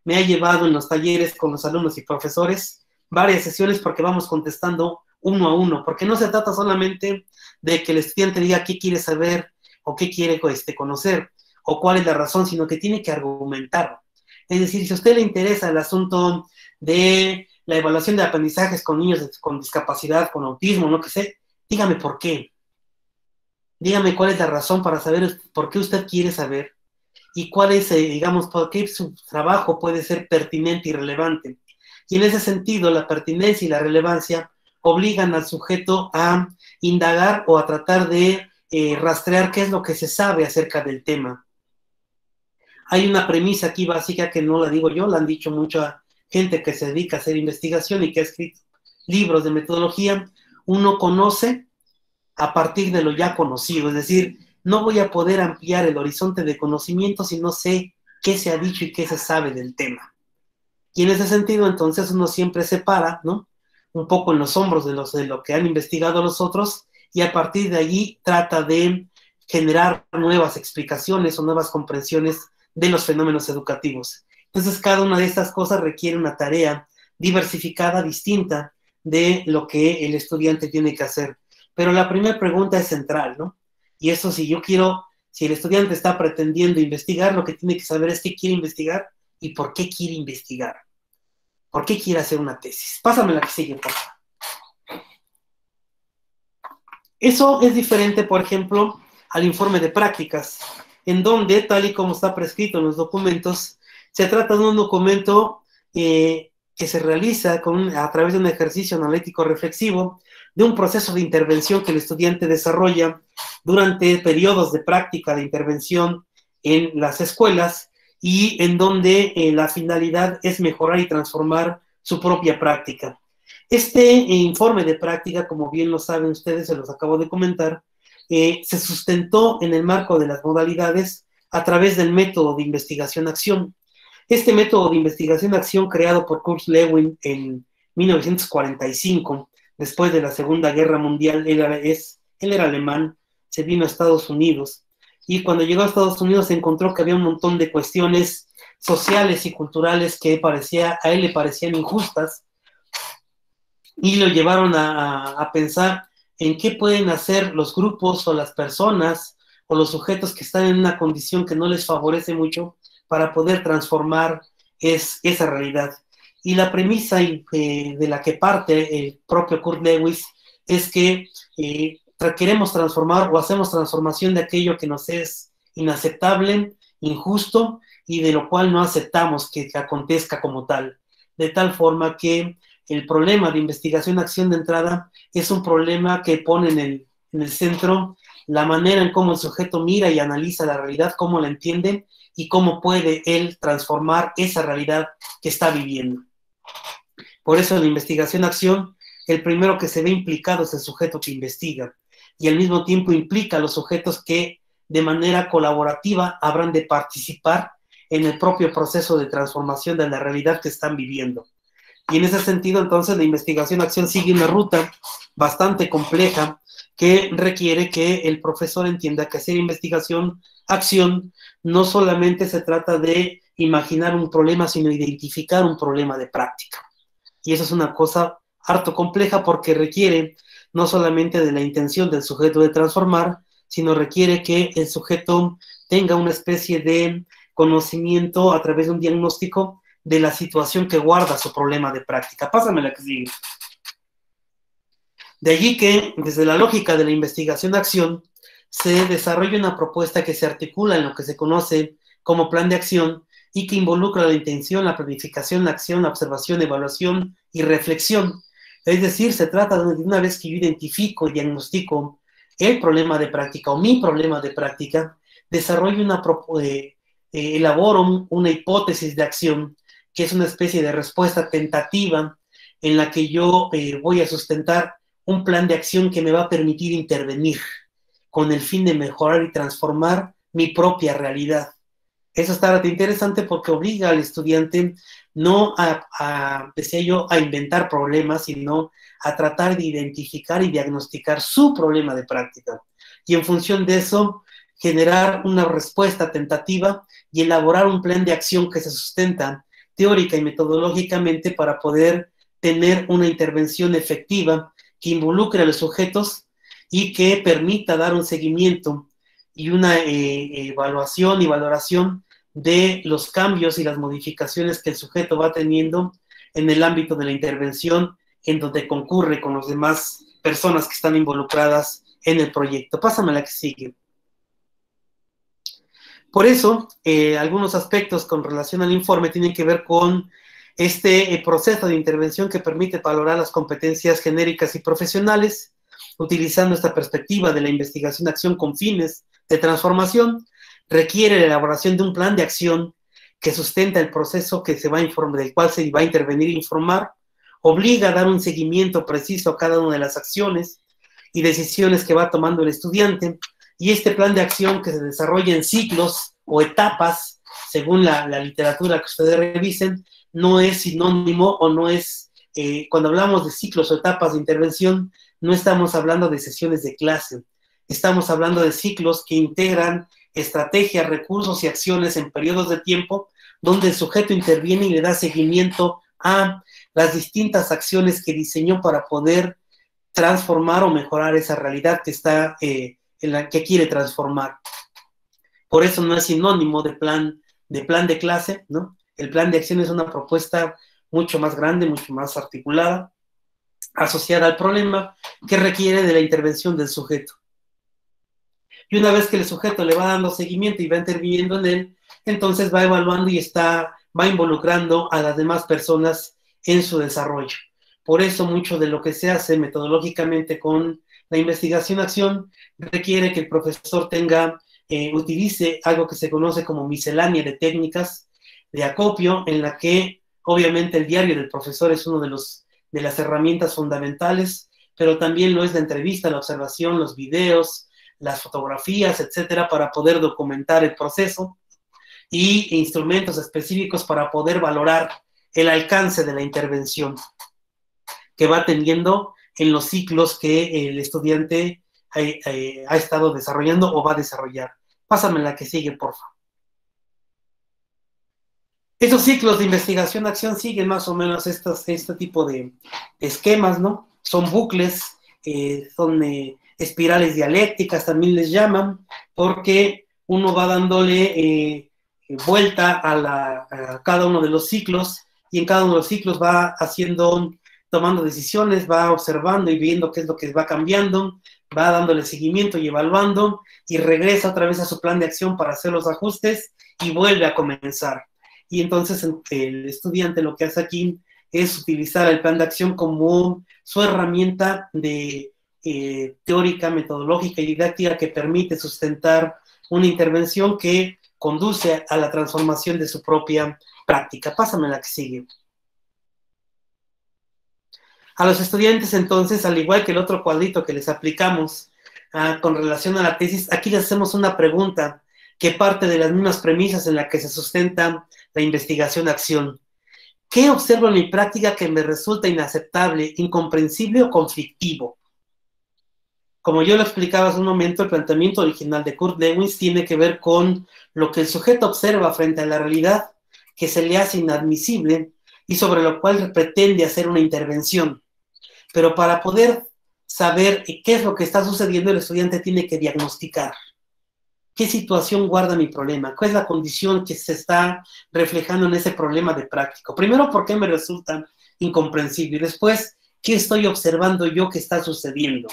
me ha llevado en los talleres con los alumnos y profesores varias sesiones, porque vamos contestando uno a uno, porque no se trata solamente de que el estudiante diga qué quiere saber o qué quiere conocer o cuál es la razón, sino que tiene que argumentar. Es decir, si a usted le interesa el asunto de la evaluación de aprendizajes con niños con discapacidad, con autismo, no que sé, dígame por qué. Dígame cuál es la razón para saber por qué usted quiere saber y cuál es, digamos, por qué su trabajo puede ser pertinente y relevante. Y en ese sentido, la pertinencia y la relevancia obligan al sujeto a indagar o a tratar de rastrear qué es lo que se sabe acerca del tema. Hay una premisa aquí básica que no la digo yo, la han dicho mucha gente que se dedica a hacer investigación y que ha escrito libros de metodología. Uno conoce a partir de lo ya conocido, es decir, no voy a poder ampliar el horizonte de conocimiento si no sé qué se ha dicho y qué se sabe del tema. Y en ese sentido, entonces, uno siempre se para, ¿no? Un poco en los hombros de lo que han investigado los otros, y a partir de allí trata de generar nuevas explicaciones o nuevas comprensiones de los fenómenos educativos. Entonces, cada una de estas cosas requiere una tarea diversificada, distinta de lo que el estudiante tiene que hacer. Pero la primera pregunta es central, ¿no? Y eso si el estudiante está pretendiendo investigar, lo que tiene que saber es qué quiere investigar y por qué quiere investigar. ¿Por qué quiere hacer una tesis? Pásame la que sigue, por favor. Eso es diferente, por ejemplo, al informe de prácticas, en donde, tal y como está prescrito en los documentos, se trata de un documento que se realiza a través de un ejercicio analítico reflexivo, de un proceso de intervención que el estudiante desarrolla durante periodos de práctica de intervención en las escuelas, y en donde la finalidad es mejorar y transformar su propia práctica. Este informe de práctica, como bien lo saben ustedes, se los acabo de comentar, se sustentó en el marco de las modalidades a través del método de investigación-acción. Este método de investigación-acción creado por Kurt Lewin en 1945, después de la Segunda Guerra Mundial. Él era alemán, se vino a Estados Unidos, y cuando llegó a Estados Unidos se encontró que había un montón de cuestiones sociales y culturales que a él le parecían injustas, y lo llevaron a pensar en qué pueden hacer los grupos o las personas o los sujetos que están en una condición que no les favorece mucho para poder transformar esa realidad. Y la premisa de la que parte el propio Kurt Lewis es que queremos transformar o hacemos transformación de aquello que nos es inaceptable, injusto, y de lo cual no aceptamos que acontezca como tal. De tal forma que el problema de investigación-acción de entrada es un problema que pone en el centro la manera en cómo el sujeto mira y analiza la realidad, cómo la entiende y cómo puede él transformar esa realidad que está viviendo. Por eso en la investigación-acción, el primero que se ve implicado es el sujeto que investiga, y al mismo tiempo implica a los sujetos que de manera colaborativa habrán de participar en el propio proceso de transformación de la realidad que están viviendo. Y en ese sentido, entonces, la investigación-acción sigue una ruta bastante compleja que requiere que el profesor entienda que hacer investigación-acción no solamente se trata de imaginar un problema, sino identificar un problema de práctica. Y eso es una cosa harto compleja porque requiere no solamente de la intención del sujeto de transformar, sino requiere que el sujeto tenga una especie de conocimiento a través de un diagnóstico de la situación que guarda su problema de práctica. Pásame la que sigue. De allí que, desde la lógica de la investigación-acción, se desarrolla una propuesta que se articula en lo que se conoce como plan de acción y que involucra la intención, la planificación, la acción, la observación, evaluación y reflexión. Es decir, se trata de una vez que yo identifico y diagnostico el problema de práctica o mi problema de práctica, desarrollo elaboro una hipótesis de acción que es una especie de respuesta tentativa en la que yo voy a sustentar un plan de acción que me va a permitir intervenir con el fin de mejorar y transformar mi propia realidad. Eso está interesante porque obliga al estudiante no decía yo, a inventar problemas, sino a tratar de identificar y diagnosticar su problema de práctica. Y en función de eso, generar una respuesta tentativa y elaborar un plan de acción que se sustenta teórica y metodológicamente para poder tener una intervención efectiva que involucre a los sujetos y que permita dar un seguimiento y una evaluación y valoración de los cambios y las modificaciones que el sujeto va teniendo en el ámbito de la intervención en donde concurre con las demás personas que están involucradas en el proyecto. Pásame la que sigue. Por eso, algunos aspectos con relación al informe tienen que ver con este proceso de intervención que permite valorar las competencias genéricas y profesionales, utilizando esta perspectiva de la investigación-acción con fines de transformación, requiere la elaboración de un plan de acción que sustenta el proceso que se va a informar, del cual se va a intervenir e informar, obliga a dar un seguimiento preciso a cada una de las acciones y decisiones que va tomando el estudiante, y este plan de acción que se desarrolla en ciclos o etapas, según la literatura que ustedes revisen, no es sinónimo o no es, cuando hablamos de ciclos o etapas de intervención, no estamos hablando de sesiones de clase, estamos hablando de ciclos que integran estrategias, recursos y acciones en periodos de tiempo donde el sujeto interviene y le da seguimiento a las distintas acciones que diseñó para poder transformar o mejorar esa realidad que está en la que quiere transformar. Por eso no es sinónimo de plan de clase, ¿no? El plan de acción es una propuesta mucho más grande, mucho más articulada, asociada al problema que requiere de la intervención del sujeto. Y una vez que el sujeto le va dando seguimiento y va interviniendo en él, entonces va evaluando y va involucrando a las demás personas en su desarrollo. Por eso mucho de lo que se hace metodológicamente con la investigación-acción requiere que el profesor utilice algo que se conoce como miscelánea de técnicas de acopio, en la que obviamente el diario del profesor es uno de las herramientas fundamentales, pero también lo es la entrevista, la observación, los videos, las fotografías, etcétera, para poder documentar el proceso, y instrumentos específicos para poder valorar el alcance de la intervención. que va teniendo en los ciclos que el estudiante ha estado desarrollando o va a desarrollar. Pásame la que sigue, por favor. Esos ciclos de investigación-acción siguen más o menos este tipo de esquemas, ¿no? Son bucles, son espirales dialécticas, también les llaman, porque uno va dándole vuelta a cada uno de los ciclos, y en cada uno de los ciclos va tomando decisiones, va observando y viendo qué es lo que va cambiando, va dándole seguimiento y evaluando, y regresa otra vez a su plan de acción para hacer los ajustes, y vuelve a comenzar. Y entonces el estudiante lo que hace aquí es utilizar el plan de acción como su herramienta teórica, metodológica y didáctica que permite sustentar una intervención que conduce a la transformación de su propia práctica. Pásame la que sigue. A los estudiantes, entonces, al igual que el otro cuadrito que les aplicamos con relación a la tesis, aquí les hacemos una pregunta que parte de las mismas premisas en las que se sustenta la investigación-acción. ¿Qué observo en mi práctica que me resulta inaceptable, incomprensible o conflictivo? Como yo lo explicaba hace un momento, el planteamiento original de Kurt Lewin tiene que ver con lo que el sujeto observa frente a la realidad, que se le hace inadmisible y sobre lo cual pretende hacer una intervención. Pero para poder saber qué es lo que está sucediendo, el estudiante tiene que diagnosticar. ¿Qué situación guarda mi problema? ¿Cuál es la condición que se está reflejando en ese problema de práctico? Primero, ¿por qué me resulta incomprensible? Y después, ¿qué estoy observando yo que está sucediendo?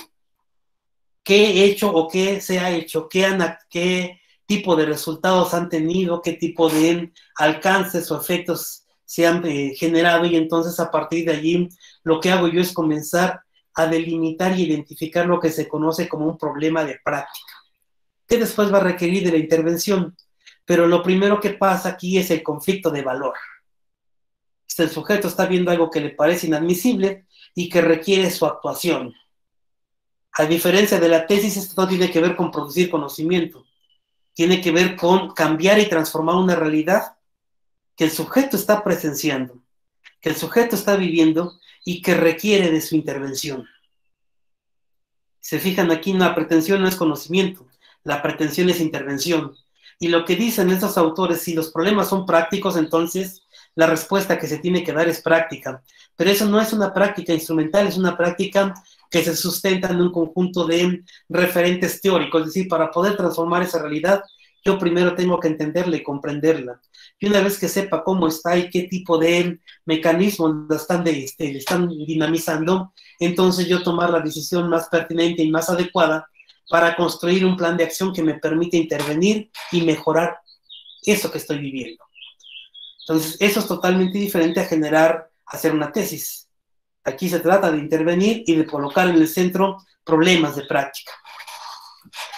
¿Qué he hecho o qué se ha hecho? ¿Qué tipo de resultados han tenido? ¿Qué tipo de alcances o efectos se han generado? Y entonces, a partir de allí, lo que hago yo es comenzar a delimitar y identificar lo que se conoce como un problema de práctica, que después va a requerir de la intervención. Pero lo primero que pasa aquí es el conflicto de valor. El sujeto está viendo algo que le parece inadmisible y que requiere su actuación. A diferencia de la tesis, esto no tiene que ver con producir conocimiento, tiene que ver con cambiar y transformar una realidad que el sujeto está presenciando, que el sujeto está viviendo y que requiere de su intervención. Se fijan aquí, la pretensión no es conocimiento, la pretensión es intervención. Y lo que dicen estos autores, si los problemas son prácticos, entonces la respuesta que se tiene que dar es práctica. Pero eso no es una práctica instrumental, es una práctica que se sustenta en un conjunto de referentes teóricos. Es decir, para poder transformar esa realidad, yo primero tengo que entenderla y comprenderla. Y una vez que sepa cómo está y qué tipo de mecanismos la están dinamizando, entonces yo tomar la decisión más pertinente y más adecuada para construir un plan de acción que me permite intervenir y mejorar eso que estoy viviendo. Entonces, eso es totalmente diferente a hacer una tesis. Aquí se trata de intervenir y de colocar en el centro problemas de práctica.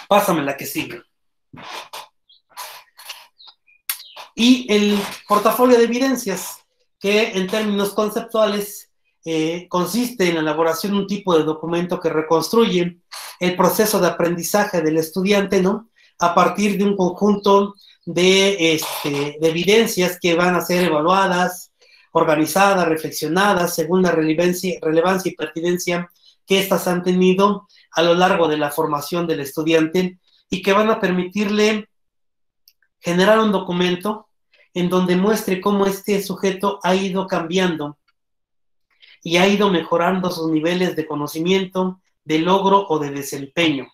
Pásame la que sigue. Y el portafolio de evidencias, que en términos conceptuales consiste en la elaboración de un tipo de documento que reconstruye el proceso de aprendizaje del estudiante, ¿no? A partir de un conjunto de evidencias que van a ser evaluadas, organizadas, reflexionadas, según la relevancia y pertinencia que éstas han tenido a lo largo de la formación del estudiante y que van a permitirle generar un documento en donde muestre cómo este sujeto ha ido cambiando y ha ido mejorando sus niveles de conocimiento, de logro o de desempeño.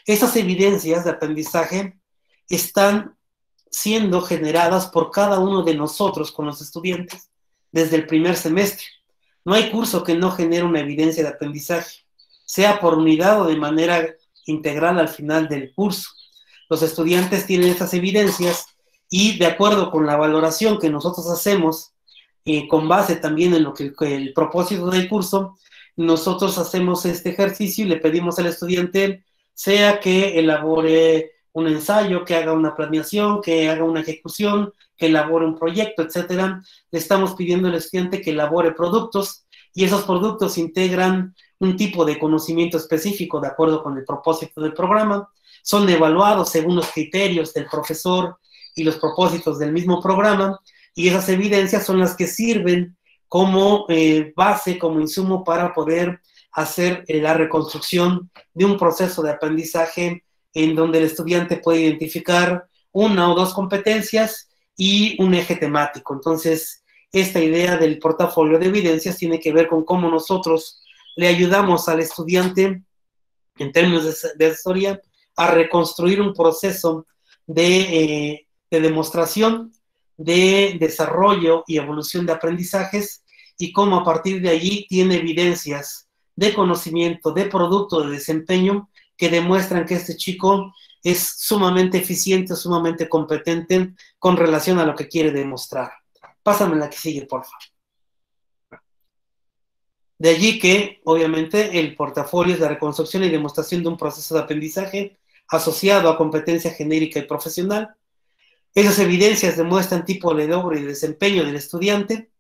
Esas evidencias de aprendizaje están siendo generadas por cada uno de nosotros con los estudiantes desde el primer semestre. No hay curso que no genere una evidencia de aprendizaje, sea por unidad o de manera integral al final del curso. Los estudiantes tienen estas evidencias y, de acuerdo con la valoración que nosotros hacemos, con base también en lo que el propósito del curso, nosotros hacemos este ejercicio y le pedimos al estudiante sea que elabore un ensayo, que haga una planeación, que haga una ejecución, que elabore un proyecto, etcétera. Le estamos pidiendo al estudiante que elabore productos y esos productos integran un tipo de conocimiento específico de acuerdo con el propósito del programa, son evaluados según los criterios del profesor y los propósitos del mismo programa, y esas evidencias son las que sirven como base, como insumo para poder hacer la reconstrucción de un proceso de aprendizaje en donde el estudiante puede identificar una o dos competencias y un eje temático. Entonces, esta idea del portafolio de evidencias tiene que ver con cómo nosotros le ayudamos al estudiante, en términos de asesoría, a reconstruir un proceso de demostración, de desarrollo y evolución de aprendizajes, y cómo a partir de allí tiene evidencias de conocimiento, de producto, de desempeño, que demuestran que este chico es sumamente eficiente, sumamente competente con relación a lo que quiere demostrar. Pásame la que sigue, por favor. De allí que, obviamente, el portafolio es la reconstrucción y demostración de un proceso de aprendizaje asociado a competencia genérica y profesional. Esas evidencias demuestran tipo de logro y desempeño del estudiante.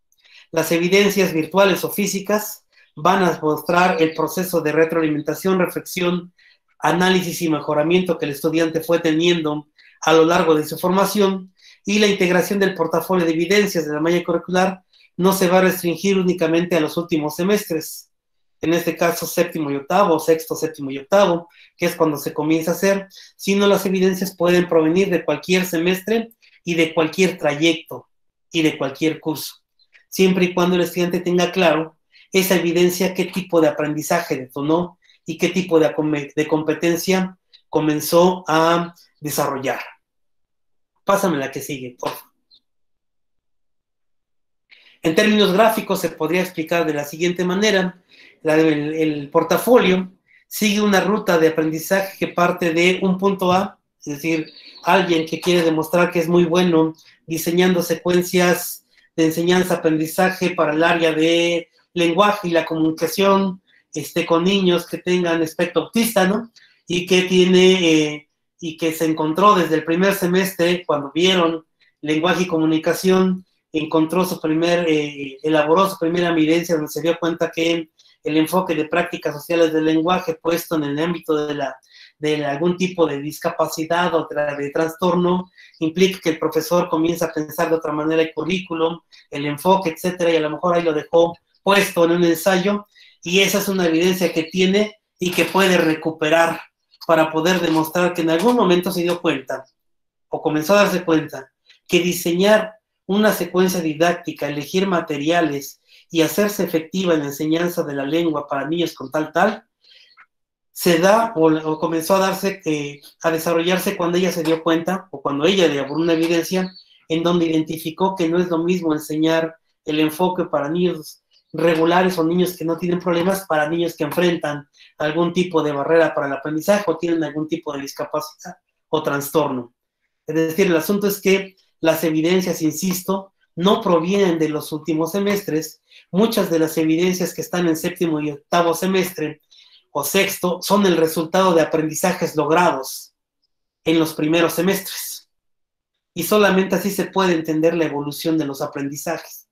Las evidencias virtuales o físicas van a mostrar el proceso de retroalimentación, reflexión, análisis y mejoramiento que el estudiante fue teniendo a lo largo de su formación, y la integración del portafolio de evidencias de la malla curricular no se va a restringir únicamente a los últimos semestres, en este caso séptimo y octavo, sexto, séptimo y octavo, que es cuando se comienza a hacer, sino las evidencias pueden provenir de cualquier semestre y de cualquier trayecto y de cualquier curso, siempre y cuando el estudiante tenga claro esa evidencia, qué tipo de aprendizaje detonó y qué tipo de competencia comenzó a desarrollar. Pásame la que sigue, por favor. En términos gráficos se podría explicar de la siguiente manera. El portafolio sigue una ruta de aprendizaje que parte de un punto A, es decir, alguien que quiere demostrar que es muy bueno diseñando secuencias de enseñanza-aprendizaje para el área de lenguaje y la comunicación, con niños que tengan espectro autista, ¿no? Y que tiene, y que se encontró desde el primer semestre, cuando vieron lenguaje y comunicación, elaboró su primera evidencia, donde se dio cuenta que el enfoque de prácticas sociales del lenguaje puesto en el ámbito de algún tipo de discapacidad o de trastorno implica que el profesor comienza a pensar de otra manera el currículum, el enfoque, etcétera, y a lo mejor ahí lo dejó puesto en un ensayo, y esa es una evidencia que tiene y que puede recuperar para poder demostrar que en algún momento se dio cuenta, o comenzó a darse cuenta, que diseñar una secuencia didáctica, elegir materiales y hacerse efectiva en la enseñanza de la lengua para niños con tal, se da o comenzó a desarrollarse cuando ella se dio cuenta, o cuando ella elaboró una evidencia en donde identificó que no es lo mismo enseñar el enfoque para niños regulares o niños que no tienen problemas, para niños que enfrentan algún tipo de barrera para el aprendizaje o tienen algún tipo de discapacidad o trastorno. Es decir, el asunto es que las evidencias, insisto, no provienen de los últimos semestres. Muchas de las evidencias que están en séptimo y octavo semestre o sexto son el resultado de aprendizajes logrados en los primeros semestres. Y solamente así se puede entender la evolución de los aprendizajes.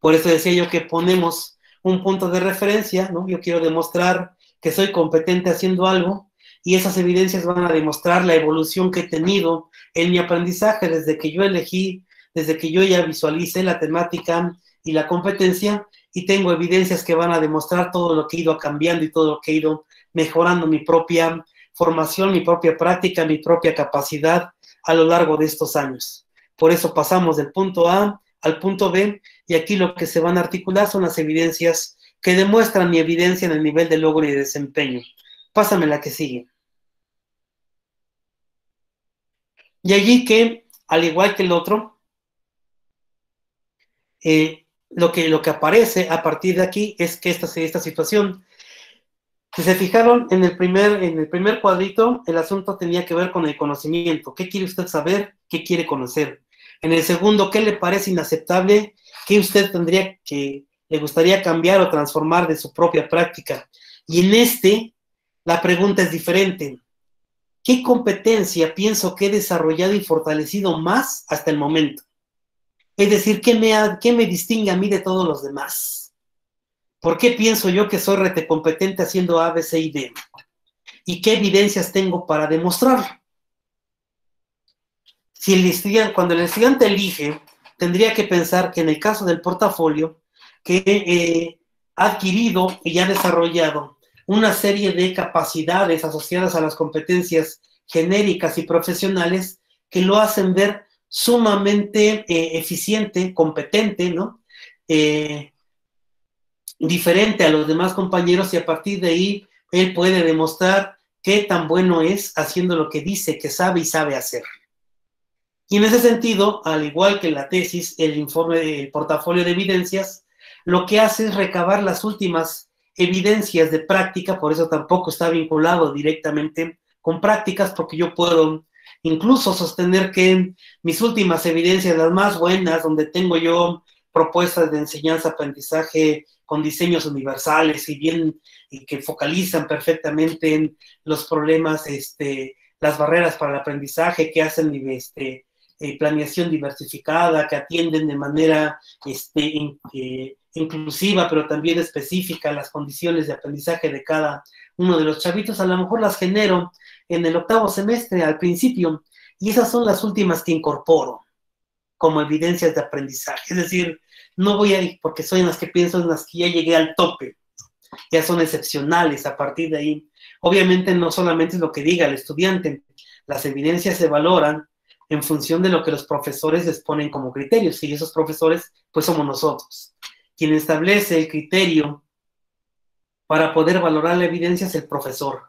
Por eso decía yo que ponemos un punto de referencia, ¿no? Yo quiero demostrar que soy competente haciendo algo, y esas evidencias van a demostrar la evolución que he tenido en mi aprendizaje desde que yo elegí, desde que yo ya visualicé la temática y la competencia, y tengo evidencias que van a demostrar todo lo que he ido cambiando y todo lo que he ido mejorando mi propia formación, mi propia práctica, mi propia capacidad a lo largo de estos años. Por eso pasamos del punto A al punto B, y aquí lo que se van a articular son las evidencias que demuestran mi evidencia en el nivel de logro y de desempeño. Pásame la que sigue. Y allí que, al igual que el otro, lo que aparece a partir de aquí es que esta situación, si se fijaron en el primer cuadrito, el asunto tenía que ver con el conocimiento. ¿Qué quiere usted saber? ¿Qué quiere conocer? En el segundo, ¿qué le parece inaceptable? ¿Qué usted le gustaría cambiar o transformar de su propia práctica? Y en este, la pregunta es diferente. ¿Qué competencia pienso que he desarrollado y fortalecido más hasta el momento? Es decir, ¿qué me distingue a mí de todos los demás? ¿Por qué pienso yo que soy retecompetente haciendo A, B, C y D? ¿Y qué evidencias tengo para demostrarlo? Cuando el estudiante elige, tendría que pensar que en el caso del portafolio, que ha adquirido y ha desarrollado una serie de capacidades asociadas a las competencias genéricas y profesionales que lo hacen ver sumamente eficiente, competente, ¿no? Diferente a los demás compañeros, y a partir de ahí él puede demostrar qué tan bueno es haciendo lo que dice que sabe y sabe hacer. Y en ese sentido, al igual que la tesis, el informe, el portafolio de evidencias, lo que hace es recabar las últimas evidencias de práctica, por eso tampoco está vinculado directamente con prácticas, porque yo puedo incluso sostener que mis últimas evidencias, las más buenas, donde tengo yo propuestas de enseñanza-aprendizaje con diseños universales y que focalizan perfectamente en los problemas, las barreras para el aprendizaje, que hacen planeación diversificada, que atienden de manera inclusiva, pero también específica las condiciones de aprendizaje de cada uno de los chavitos. A lo mejor las genero en el 8º semestre al principio, y esas son las últimas que incorporo como evidencias de aprendizaje. Es decir, no voy a ir porque soy en las que pienso, en las que ya llegué al tope, ya son excepcionales. A partir de ahí, obviamente no solamente es lo que diga el estudiante, las evidencias se valoran en función de lo que los profesores les ponen como criterios, y esos profesores pues somos nosotros. Quien establece el criterio para poder valorar la evidencia es el profesor.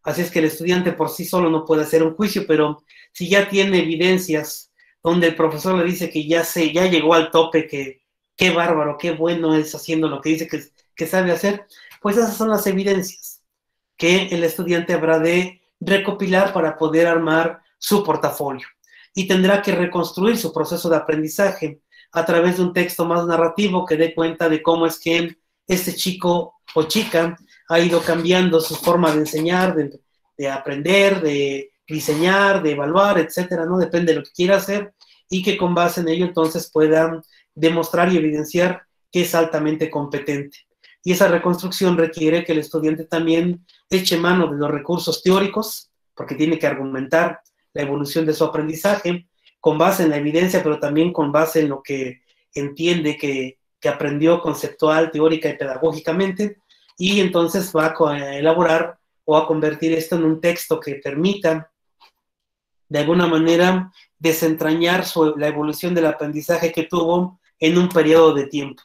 Así es que el estudiante por sí solo no puede hacer un juicio, pero si ya tiene evidencias donde el profesor le dice que ya llegó al tope, que qué bárbaro, qué bueno es haciendo lo que dice que sabe hacer, pues esas son las evidencias que el estudiante habrá de recopilar para poder armar su portafolio. Y tendrá que reconstruir su proceso de aprendizaje a través de un texto más narrativo que dé cuenta de cómo es que este chico o chica ha ido cambiando su forma de enseñar, de aprender, de diseñar, de evaluar, etcétera, ¿no? Depende de lo que quiera hacer, y que con base en ello entonces puedan demostrar y evidenciar que es altamente competente. Y esa reconstrucción requiere que el estudiante también eche mano de los recursos teóricos, porque tiene que argumentar la evolución de su aprendizaje con base en la evidencia, pero también con base en lo que entiende que aprendió conceptual, teórica y pedagógicamente, y entonces va a elaborar o a convertir esto en un texto que permita de alguna manera desentrañar la evolución del aprendizaje que tuvo en un periodo de tiempo.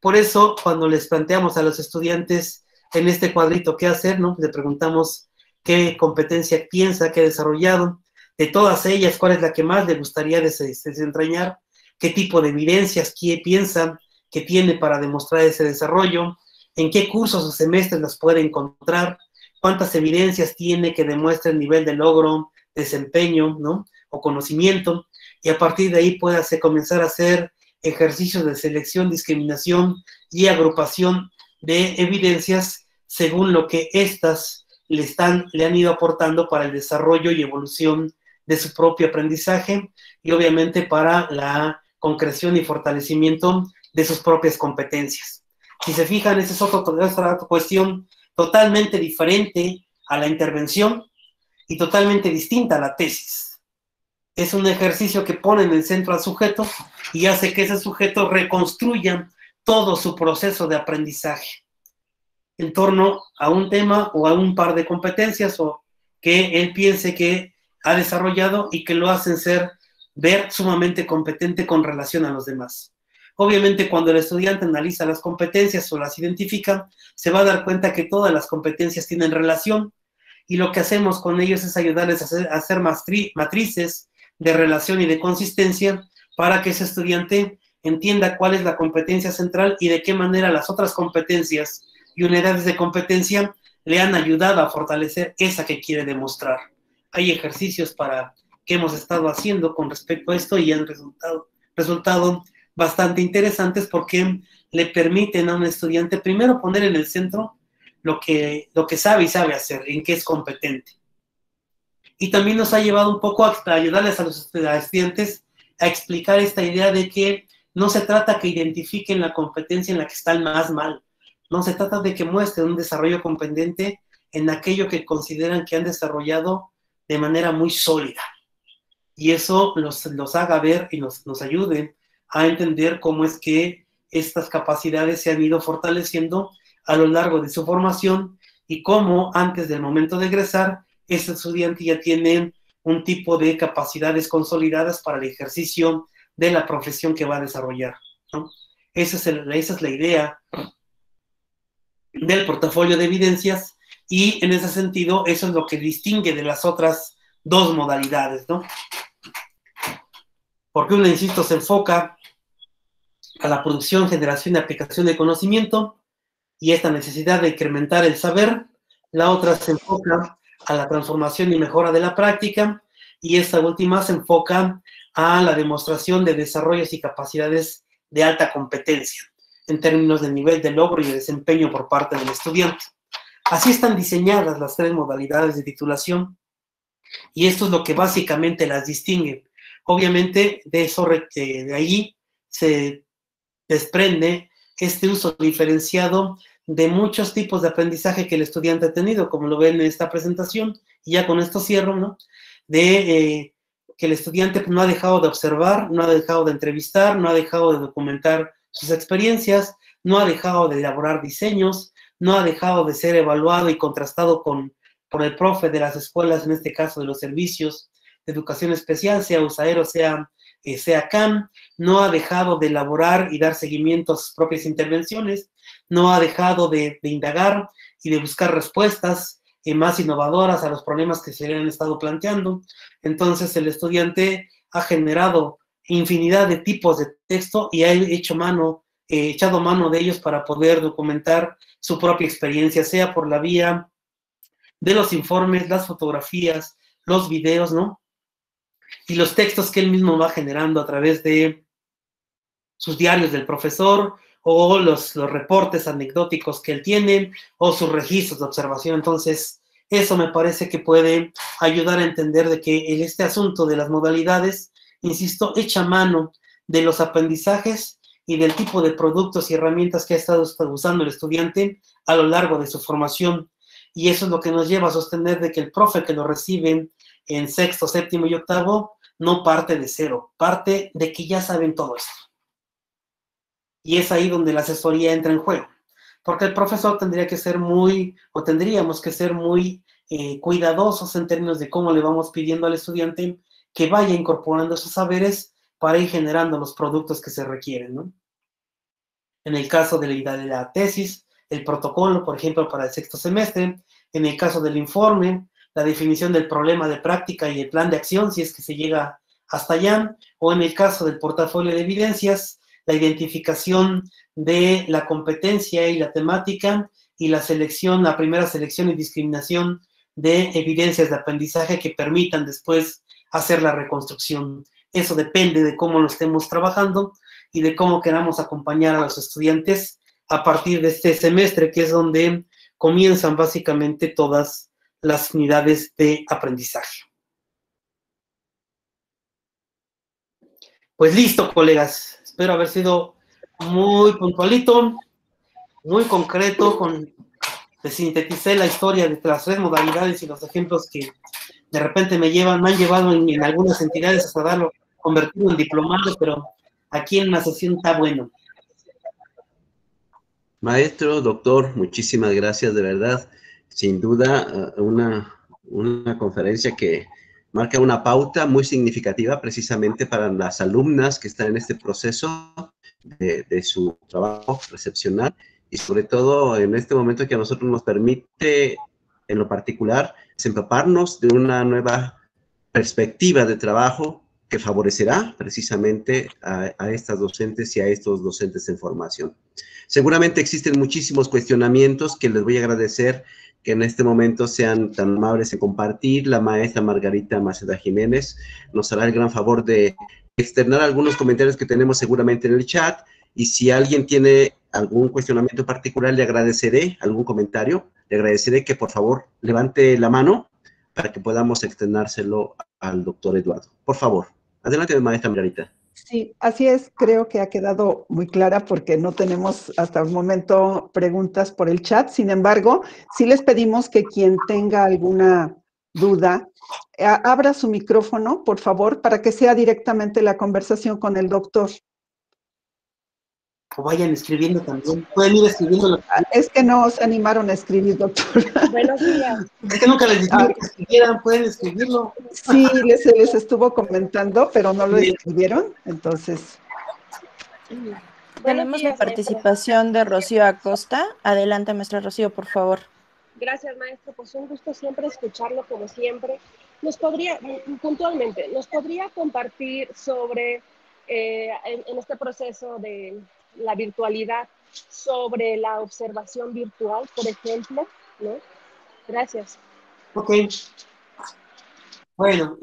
Por eso, cuando les planteamos a los estudiantes en este cuadrito qué hacer, ¿no? Le preguntamos qué competencia piensa que ha desarrollado, de todas ellas, cuál es la que más le gustaría desentrañar, qué tipo de evidencias piensa que tiene para demostrar ese desarrollo, en qué cursos o semestres las puede encontrar, cuántas evidencias tiene que demuestren nivel de logro, desempeño, ¿no? O conocimiento, y a partir de ahí pueda comenzar a hacer ejercicios de selección, discriminación y agrupación de evidencias según lo que éstas le han ido aportando para el desarrollo y evolución de su propio aprendizaje, y obviamente para la concreción y fortalecimiento de sus propias competencias. Si se fijan, esa es otra cuestión totalmente diferente a la intervención y totalmente distinta a la tesis. Es un ejercicio que pone en el centro al sujeto y hace que ese sujeto reconstruya todo su proceso de aprendizaje en torno a un tema o a un par de competencias o que él piense que ha desarrollado y que lo hacen ver sumamente competente con relación a los demás. Obviamente, cuando el estudiante analiza las competencias o las identifica, se va a dar cuenta que todas las competencias tienen relación, y lo que hacemos con ellos es ayudarles a hacer matrices de relación y de consistencia para que ese estudiante entienda cuál es la competencia central y de qué manera las otras competencias y unidades de competencia le han ayudado a fortalecer esa que quiere demostrar. Hay ejercicios que hemos estado haciendo con respecto a esto y han resultado bastante interesantes porque le permiten a un estudiante primero poner en el centro lo que sabe y sabe hacer, en qué es competente. Y también nos ha llevado un poco a ayudarles a los estudiantes a explicar esta idea de que no se trata que identifiquen la competencia en la que están más mal, no se trata de que muestren un desarrollo competente en aquello que consideran que han desarrollado de manera muy sólida. Y eso los haga ver y nos ayude a entender cómo es que estas capacidades se han ido fortaleciendo a lo largo de su formación y cómo antes del momento de egresar, ese estudiante ya tiene un tipo de capacidades consolidadas para el ejercicio de la profesión que va a desarrollar, ¿no? Esa es la idea del portafolio de evidencias y en ese sentido eso es lo que distingue de las otras dos modalidades, ¿no? Porque una, insisto, se enfoca a la producción, generación y aplicación de conocimiento y esta necesidad de incrementar el saber. La otra se enfoca a la transformación y mejora de la práctica y esta última se enfoca a la demostración de desarrollos y capacidades de alta competencia en términos del nivel de logro y de desempeño por parte del estudiante. Así están diseñadas las tres modalidades de titulación y esto es lo que básicamente las distingue. Obviamente de ahí se desprende este uso diferenciado de muchos tipos de aprendizaje que el estudiante ha tenido, como lo ven en esta presentación, y ya con esto cierro, ¿no? Que el estudiante no ha dejado de observar, no ha dejado de entrevistar, no ha dejado de documentar sus experiencias, no ha dejado de elaborar diseños, no ha dejado de ser evaluado y contrastado por el profe de las escuelas, en este caso de los servicios de educación especial, sea USAER o sea CAM, no ha dejado de elaborar y dar seguimiento a sus propias intervenciones, no ha dejado de indagar y de buscar respuestas más innovadoras a los problemas que se le han estado planteando. Entonces el estudiante ha generado infinidad de tipos de texto y ha echado mano de ellos para poder documentar su propia experiencia, sea por la vía de los informes, las fotografías, los videos, ¿no? Y los textos que él mismo va generando a través de sus diarios del profesor o los reportes anecdóticos que él tiene o sus registros de observación. Entonces, eso me parece que puede ayudar a entender de que en este asunto de las modalidades, insisto, echa mano de los aprendizajes y del tipo de productos y herramientas que ha estado usando el estudiante a lo largo de su formación. Y eso es lo que nos lleva a sostener de que el profe que lo recibe en sexto, séptimo y octavo no parte de cero, parte de que ya saben todo esto. Y es ahí donde la asesoría entra en juego, porque el profesor tendríamos que ser muy cuidadosos en términos de cómo le vamos pidiendo al estudiante que vaya incorporando esos saberes para ir generando los productos que se requieren, ¿no? En el caso de la tesis, el protocolo, por ejemplo, para el sexto semestre, en el caso del informe, la definición del problema de práctica y el plan de acción, si es que se llega hasta allá, o en el caso del portafolio de evidencias, la identificación de la competencia y la temática y la primera selección y discriminación de evidencias de aprendizaje que permitan después hacer la reconstrucción. Eso depende de cómo lo estemos trabajando y de cómo queramos acompañar a los estudiantes a partir de este semestre, que es donde comienzan básicamente todas las unidades de aprendizaje. Pues listo, colegas. Espero haber sido muy puntualito, muy concreto, sinteticé la historia de las tres modalidades y los ejemplos que de repente me han llevado en algunas entidades hasta convertirlo en diplomado, pero aquí en una sesión está bueno. Maestro, doctor, muchísimas gracias, de verdad. Sin duda, una conferencia que marca una pauta muy significativa precisamente para las alumnas que están en este proceso de su trabajo recepcional y sobre todo en este momento que a nosotros nos permite, en lo particular, empaparnos de una nueva perspectiva de trabajo que favorecerá precisamente a estas docentes y a estos docentes en formación. Seguramente existen muchísimos cuestionamientos que les voy a agradecer que en este momento sean tan amables en compartir. La maestra Margarita Maceda Jiménez nos hará el gran favor de externar algunos comentarios que tenemos seguramente en el chat, y si alguien tiene algún cuestionamiento particular, le agradeceré algún comentario, le agradeceré que por favor levante la mano para que podamos externárselo al doctor Eduardo. Por favor, adelante, maestra Margarita. Sí, así es, creo que ha quedado muy clara porque no tenemos hasta el momento preguntas por el chat. Sin embargo, sí les pedimos que quien tenga alguna duda, abra su micrófono, por favor, para que sea directamente la conversación con el doctor. o vayan escribiendo también. Pueden ir escribiendo lo que Es que no se animaron a escribir, doctora. Buenos días. es que nunca les dijeron que escribieran, pueden escribirlo. Sí, se les estuvo comentando, pero no lo escribieron, entonces. Buenos Tenemos días, la participación de Rocío Acosta. Adelante, maestra Rocío, por favor. Gracias, maestro. Pues un gusto siempre escucharlo, como siempre. Puntualmente, nos podría compartir sobre, en este proceso de la virtualidad, sobre la observación virtual, por ejemplo, ¿no? Gracias. Ok. Bueno,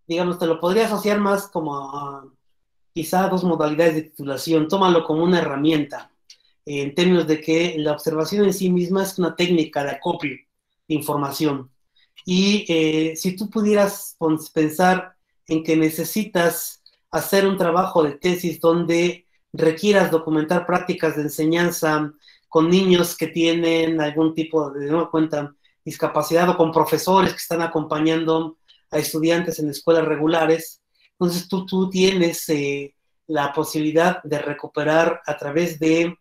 digamos, te lo podría asociar más como a quizá dos modalidades de titulación. Tómalo como una herramienta, en términos de que la observación en sí misma es una técnica de acopio de información. Y si tú pudieras pensar en que necesitas hacer un trabajo de tesis donde requieras documentar prácticas de enseñanza con niños que tienen algún tipo de, no me cuentan, discapacidad, o con profesores que están acompañando a estudiantes en escuelas regulares, entonces tú tienes la posibilidad de recuperar a través de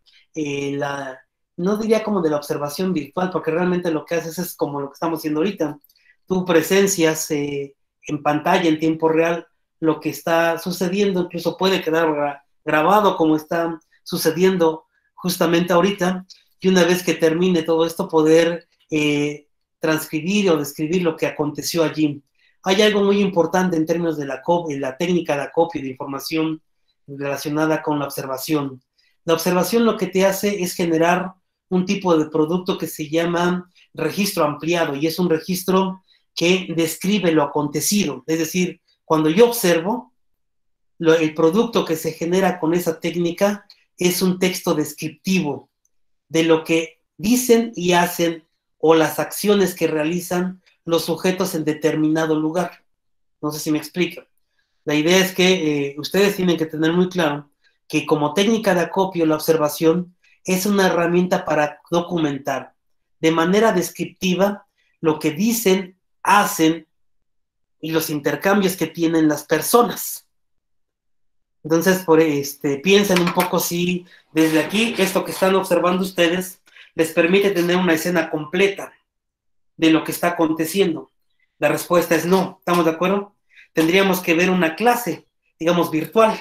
no diría como de la observación virtual, porque realmente lo que haces es como lo que estamos haciendo ahorita. Tú presencias en pantalla, en tiempo real, lo que está sucediendo, incluso puede quedar grabado como está sucediendo justamente ahorita, y una vez que termine todo esto, poder transcribir o describir lo que aconteció allí. Hay algo muy importante en términos de la técnica de acopio de información relacionada con la observación. La observación lo que te hace es generar un tipo de producto que se llama registro ampliado, y es un registro que describe lo acontecido. Es decir, cuando yo observo, el producto que se genera con esa técnica es un texto descriptivo de lo que dicen y hacen o las acciones que realizan los sujetos en determinado lugar. No sé si me explico. La idea es que ustedes tienen que tener muy claro que como técnica de acopio, la observación es una herramienta para documentar de manera descriptiva lo que dicen, hacen y los intercambios que tienen las personas. Entonces, piensen un poco si desde aquí, esto que están observando ustedes, les permite tener una escena completa de lo que está aconteciendo. La respuesta es no, ¿estamos de acuerdo? Tendríamos que ver una clase, digamos, virtual,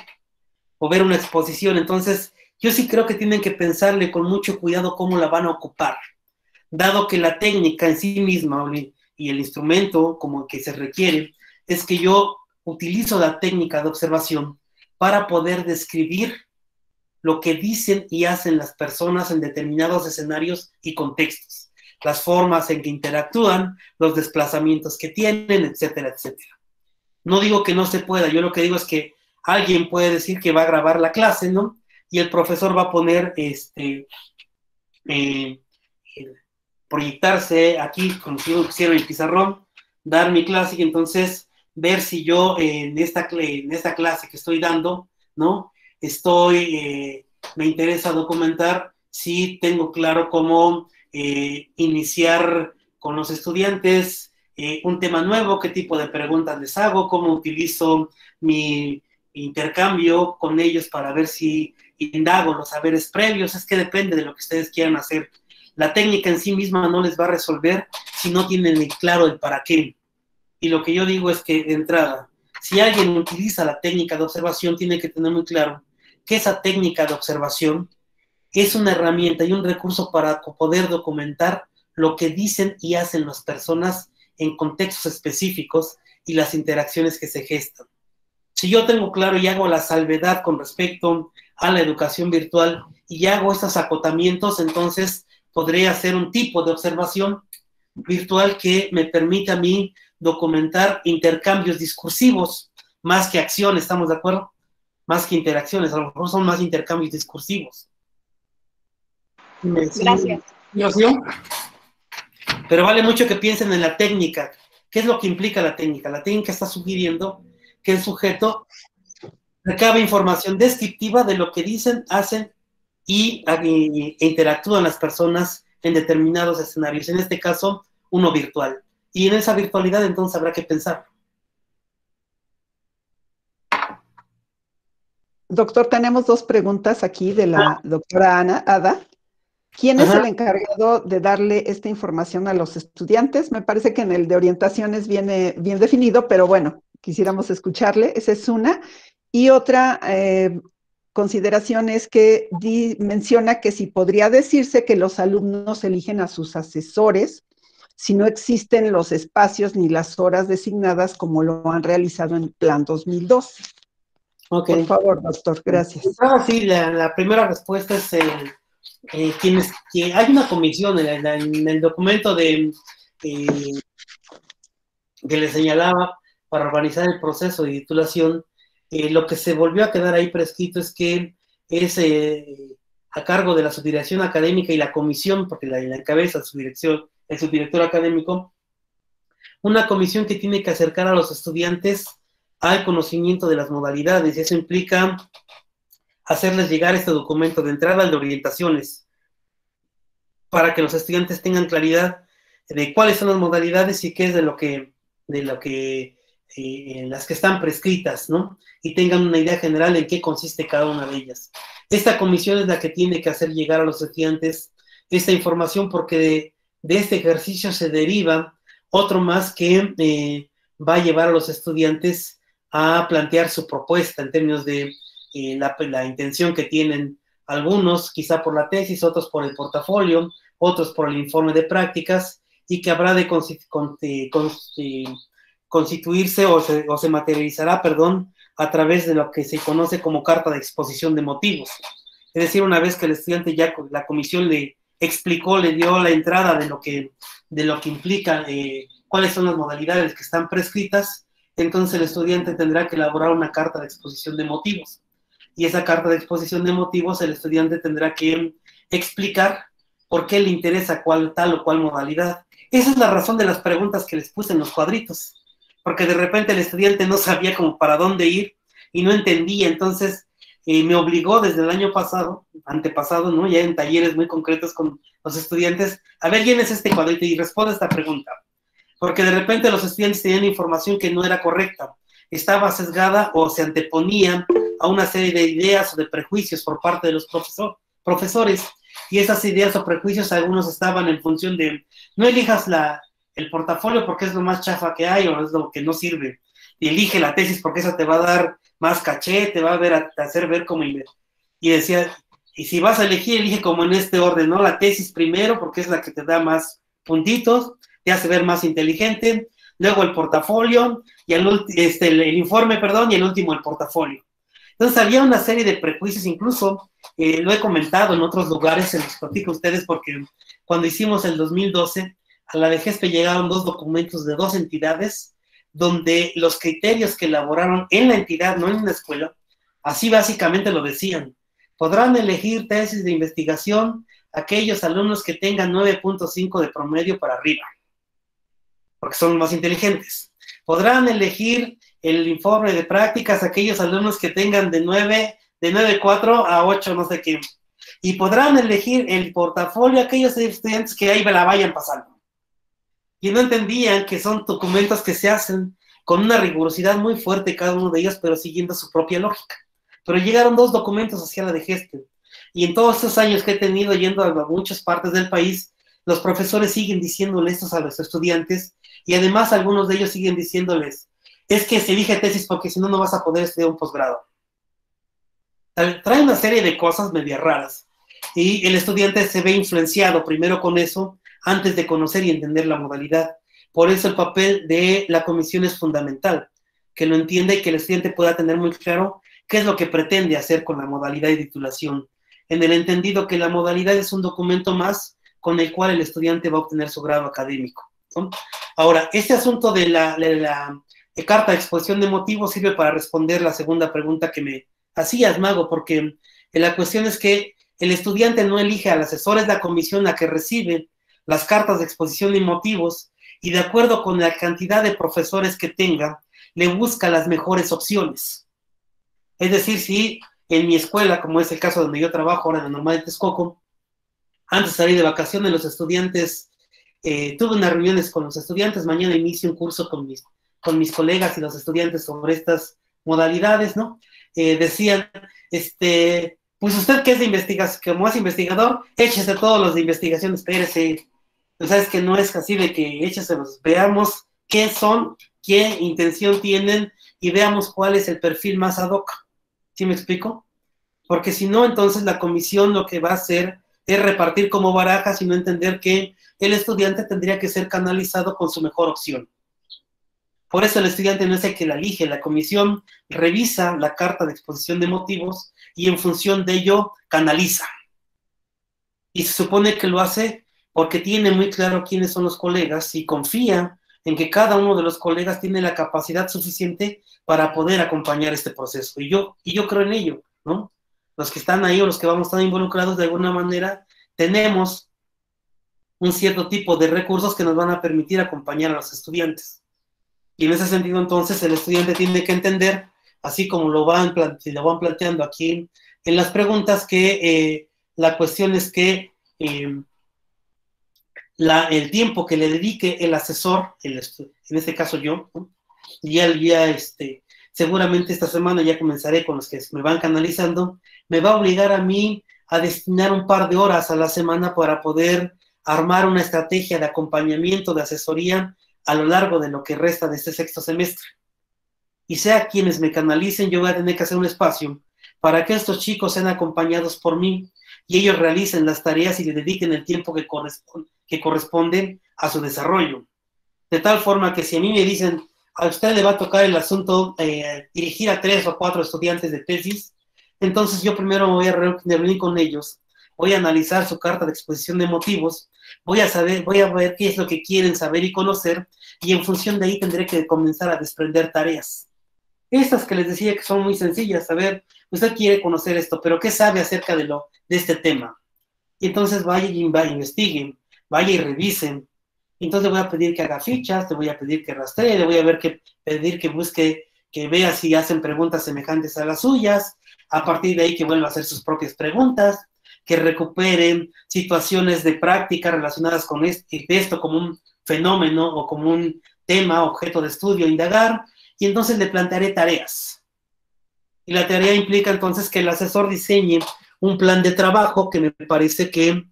o ver una exposición. Entonces, yo sí creo que tienen que pensarle con mucho cuidado cómo la van a ocupar, dado que la técnica en sí misma y el instrumento como que se requiere, es que yo utilizo la técnica de observación para poder describir lo que dicen y hacen las personas en determinados escenarios y contextos, las formas en que interactúan, los desplazamientos que tienen, etcétera, etcétera. No digo que no se pueda, yo lo que digo es que alguien puede decir que va a grabar la clase, ¿no? Y el profesor va a poner, proyectarse aquí, como si yo quisiera el pizarrón, dar mi clase y entonces ver si yo en esta clase que estoy dando, ¿no? Me interesa documentar si tengo claro cómo iniciar con los estudiantes un tema nuevo, qué tipo de preguntas les hago, cómo utilizo mi intercambio con ellos para ver si indago los saberes previos. Es que depende de lo que ustedes quieran hacer. La técnica en sí misma no les va a resolver si no tienen claro el para qué. Y lo que yo digo es que, de entrada, si alguien utiliza la técnica de observación, tiene que tener muy claro que esa técnica de observación es una herramienta y un recurso para poder documentar lo que dicen y hacen las personas en contextos específicos y las interacciones que se gestan. Si yo tengo claro y hago la salvedad con respecto a la educación virtual y hago estos acotamientos, entonces podré hacer un tipo de observación virtual que me permita a mí documentar intercambios discursivos, más que acciones, ¿estamos de acuerdo? Más que interacciones, a lo mejor son más intercambios discursivos. Gracias. Pero vale mucho que piensen en la técnica. ¿Qué es lo que implica la técnica? La técnica está sugiriendo que el sujeto recaba información descriptiva de lo que dicen, hacen e interactúan las personas en determinados escenarios. En este caso, uno virtual. Y en esa virtualidad entonces habrá que pensar. Doctor, tenemos dos preguntas aquí de la doctora Ada. ¿Quién es el encargado de darle esta información a los estudiantes? Me parece que en el de orientaciones viene bien definido, pero bueno, quisiéramos escucharle. Esa es una. Y otra consideración es que menciona que si podría decirse que los alumnos eligen a sus asesores si no existen los espacios ni las horas designadas como lo han realizado en Plan 2012. Okay. Por favor, doctor, gracias. Sí, la primera respuesta es que hay una comisión en el documento que le señalaba para organizar el proceso de titulación. Lo que se volvió a quedar ahí prescrito es que es a cargo de la subdirección académica y la comisión, porque la encabeza el subdirector académico, una comisión que tiene que acercar a los estudiantes al conocimiento de las modalidades, y eso implica hacerles llegar este documento de entrada de orientaciones para que los estudiantes tengan claridad de cuáles son las modalidades y qué es de lo que las que están prescritas, ¿no? Y tengan una idea general en qué consiste cada una de ellas. Esta comisión es la que tiene que hacer llegar a los estudiantes esta información, porque de este ejercicio se deriva otro más que va a llevar a los estudiantes a plantear su propuesta en términos de la intención que tienen algunos, quizá por la tesis, otros por el portafolio, otros por el informe de prácticas, y que habrá de constituirse o se materializará, a través de lo que se conoce como carta de exposición de motivos. Es decir, una vez que el estudiante ya, la comisión le explicó, le dio la entrada de lo que implica, cuáles son las modalidades que están prescritas, entonces el estudiante tendrá que elaborar una carta de exposición de motivos. Y esa carta de exposición de motivos, el estudiante tendrá que explicar por qué le interesa tal o cual modalidad. Esa es la razón de las preguntas que les puse en los cuadritos, porque de repente el estudiante no sabía como para dónde ir y no entendía. Entonces me obligó desde el año antepasado, ¿no? Ya en talleres muy concretos con los estudiantes, a ver, llenes este cuadrito y responde esta pregunta, porque de repente los estudiantes tenían información que no era correcta, estaba sesgada o se anteponía a una serie de ideas o de prejuicios por parte de los profesores, y esas ideas o prejuicios algunos estaban en función de no elijas el portafolio porque es lo más chafa que hay o es lo que no sirve, y elige la tesis porque esa te va a dar más caché, te va a hacer ver como... Y decía, y si vas a elegir, elige como en este orden, ¿no? La tesis primero porque es la que te da más puntitos, te hace ver más inteligente, luego el portafolio, y el informe, y el último el portafolio. Entonces había una serie de prejuicios, incluso lo he comentado en otros lugares, se los platico a ustedes, porque cuando hicimos el 2012, a la DGESPE llegaron 2 documentos de 2 entidades, donde los criterios que elaboraron en la entidad, no en la escuela, así básicamente lo decían: podrán elegir tesis de investigación aquellos alumnos que tengan 9.5 de promedio para arriba, porque son más inteligentes. Podrán elegir el informe de prácticas aquellos alumnos que tengan de 9.4 a 8, no sé qué. Y podrán elegir el portafolio aquellos estudiantes que ahí la vayan pasando. Y no entendían que son documentos que se hacen con una rigurosidad muy fuerte cada uno de ellos, pero siguiendo su propia lógica. Pero llegaron 2 documentos hacia la DGESPE. Y en todos estos años que he tenido yendo a muchas partes del país, los profesores siguen diciéndoles esto a los estudiantes, y además algunos de ellos siguen diciéndoles: es que se elige tesis porque si no, no vas a poder estudiar un posgrado. Trae una serie de cosas medio raras, y el estudiante se ve influenciado primero con eso, antes de conocer y entender la modalidad. Por eso el papel de la comisión es fundamental, que lo entienda y que el estudiante pueda tener muy claro qué es lo que pretende hacer con la modalidad de titulación, en el entendido que la modalidad es un documento más con el cual el estudiante va a obtener su grado académico, ¿no? Ahora, este asunto de la carta de exposición de motivos sirve para responder la segunda pregunta que me hacías, Mago, porque la cuestión es que el estudiante no elige al asesor, es la comisión la que recibe las cartas de exposición de motivos, y de acuerdo con la cantidad de profesores que tenga, le busca las mejores opciones. Es decir, si en mi escuela, como es el caso donde yo trabajo ahora en la Normal de Texcoco, antes de salir de vacaciones, los estudiantes, tuve unas reuniones con los estudiantes, mañana inicio un curso con mis colegas y los estudiantes sobre estas modalidades, ¿no? Decían, pues usted que es de investigación, como es investigador, échese todos los de investigación, espérese. O sea, es que no es así de que écheselos, veamos qué son, qué intención tienen y veamos cuál es el perfil más ad hoc. ¿Sí me explico? Porque si no, entonces la comisión lo que va a hacer es repartir como barajas y no entender que el estudiante tendría que ser canalizado con su mejor opción. Por eso el estudiante no es el que la elige, la comisión revisa la carta de exposición de motivos y en función de ello canaliza. Y se supone que lo hace porque tiene muy claro quiénes son los colegas y confía en que cada uno de los colegas tiene la capacidad suficiente para poder acompañar este proceso. Y yo creo en ello, ¿no? Los que están ahí o los que vamos a estar involucrados de alguna manera, tenemos un cierto tipo de recursos que nos van a permitir acompañar a los estudiantes. Y en ese sentido, entonces, el estudiante tiene que entender, así como lo van planteando aquí en las preguntas, que la cuestión es que el tiempo que le dedique el asesor, en este caso yo, ¿no? Seguramente esta semana ya comenzaré con los que me van canalizando, me va a obligar a mí a destinar un par de horas a la semana para poder armar una estrategia de acompañamiento, de asesoría a lo largo de lo que resta de este sexto semestre. Y sea quienes me canalicen, yo voy a tener que hacer un espacio para que estos chicos sean acompañados por mí y ellos realicen las tareas y le dediquen el tiempo que corresponden a su desarrollo. De tal forma que si a mí me dicen, a usted le va a tocar el asunto dirigir a 3 o 4 estudiantes de tesis, entonces yo primero me voy a reunir con ellos, voy a analizar su carta de exposición de motivos, voy a ver qué es lo que quieren saber y conocer, y en función de ahí tendré que comenzar a desprender tareas. Estas que les decía que son muy sencillas, a ver, usted quiere conocer esto, pero ¿qué sabe acerca de este tema? Y entonces vaya y investiguen, vaya y revisen. Entonces le voy a pedir que haga fichas, le voy a pedir que rastree, le voy a pedir que busque, que vea si hacen preguntas semejantes a las suyas, a partir de ahí que vuelva a hacer sus propias preguntas, que recuperen situaciones de práctica relacionadas con esto como un fenómeno o como un tema, objeto de estudio, indagar, y entonces le plantearé tareas. Y la tarea implica entonces que el asesor diseñe un plan de trabajo que me parece que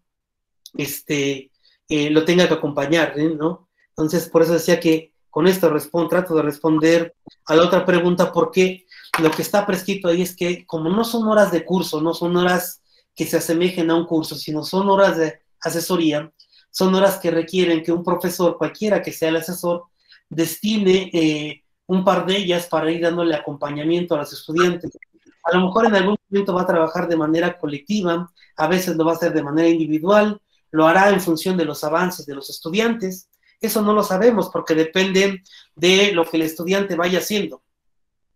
lo tenga que acompañar, ¿no? Entonces, por eso decía que con esto trato de responder a la otra pregunta, porque lo que está prescrito ahí es que como no son horas de curso, no son horas que se asemejen a un curso, sino son horas de asesoría, son horas que requieren que un profesor, cualquiera que sea el asesor, destine un par de ellas para ir dándole acompañamiento a los estudiantes. A lo mejor en algún momento va a trabajar de manera colectiva, a veces lo va a hacer de manera individual, lo hará en función de los avances de los estudiantes. Eso no lo sabemos porque depende de lo que el estudiante vaya haciendo.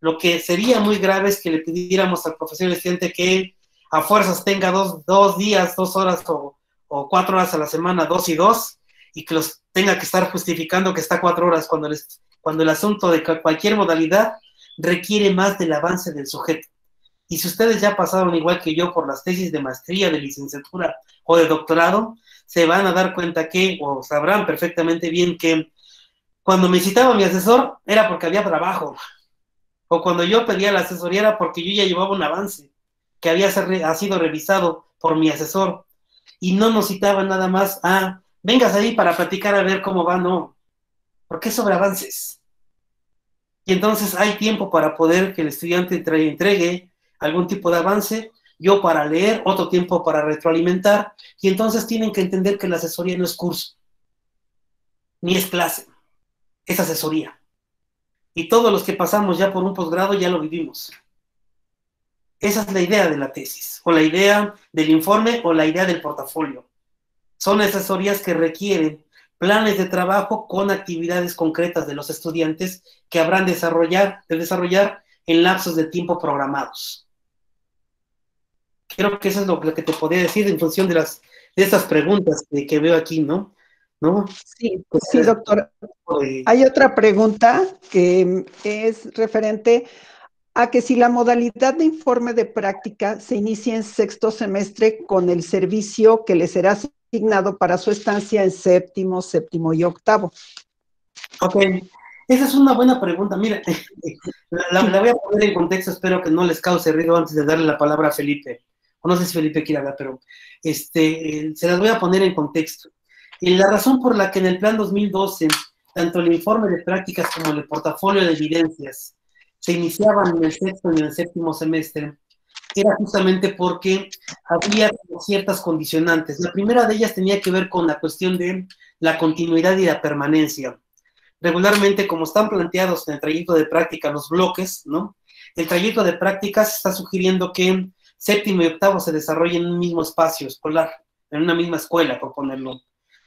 Lo que sería muy grave es que le pidiéramos al profesor estudiante que a fuerzas tenga dos días, 2 horas o 4 horas a la semana, 2 y 2, y que los tenga que estar justificando que está 4 horas cuando el asunto de cualquier modalidad requiere más del avance del sujeto. Y si ustedes ya pasaron igual que yo por las tesis de maestría, de licenciatura o de doctorado, se van a dar cuenta que, o sabrán perfectamente bien que cuando me citaba mi asesor era porque había trabajo, o cuando yo pedía la asesoría era porque yo ya llevaba un avance que ha sido revisado por mi asesor, y no nos citaba nada más, vengas ahí para platicar a ver cómo va, no, porque es sobre avances. Y entonces hay tiempo para poder que el estudiante entregue algún tipo de avance, yo para leer, otro tiempo para retroalimentar, y entonces tienen que entender que la asesoría no es curso, ni es clase, es asesoría. Y todos los que pasamos ya por un posgrado ya lo vivimos. Esa es la idea de la tesis, o la idea del informe, o la idea del portafolio. Son asesorías que requieren planes de trabajo con actividades concretas de los estudiantes que habrán de desarrollar en lapsos de tiempo programados. Creo que eso es lo que te podría decir en función de estas preguntas que veo aquí, ¿no? Sí, sí, doctor. Hay otra pregunta que es referente a que si la modalidad de informe de práctica se inicia en sexto semestre con el servicio que le será asignado para su estancia en séptimo y octavo. Ok. Esa es una buena pregunta. Mira, la voy a poner en contexto, espero que no les cause ruido antes de darle la palabra a Felipe. O no sé si Felipe quiere hablar, pero se las voy a poner en contexto. Y la razón por la que en el Plan 2012, tanto el informe de prácticas como el portafolio de evidencias se iniciaban en el sexto y en el séptimo semestre, era justamente porque había ciertas condicionantes. La primera de ellas tenía que ver con la cuestión de la continuidad y la permanencia. Regularmente, como están planteados en el trayecto de práctica los bloques, ¿no? El trayecto de prácticas está sugiriendo que séptimo y octavo se desarrollen en un mismo espacio escolar, en una misma escuela, por ponerlo,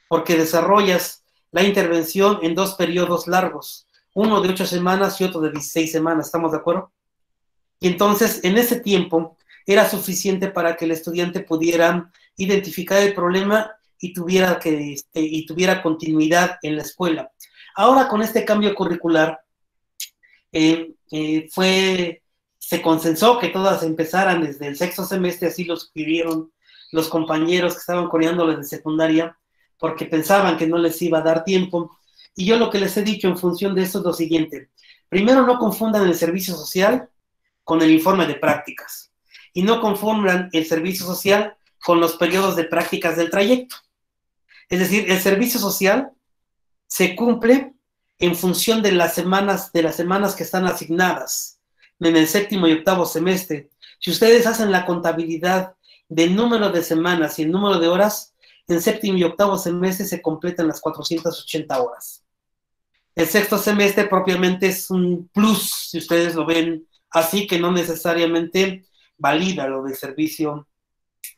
porque desarrollas la intervención en 2 periodos largos, uno de 8 semanas y otro de 16 semanas, ¿estamos de acuerdo? Y entonces, en ese tiempo, era suficiente para que el estudiante pudiera identificar el problema y tuviera continuidad en la escuela. Ahora, con este cambio curricular, se consensó que todas empezaran desde el sexto semestre, así lo sugirieron los compañeros que estaban coordinándoles de secundaria, porque pensaban que no les iba a dar tiempo. Y yo lo que les he dicho en función de eso es lo siguiente. Primero, no confundan el servicio social con el informe de prácticas. Y no confundan el servicio social con los periodos de prácticas del trayecto. Es decir, el servicio social se cumple en función de las semanas que están asignadas en el séptimo y octavo semestre. Si ustedes hacen la contabilidad del número de semanas y el número de horas, en séptimo y octavo semestre se completan las 480 horas. El sexto semestre propiamente es un plus, si ustedes lo ven así, que no necesariamente valida lo del servicio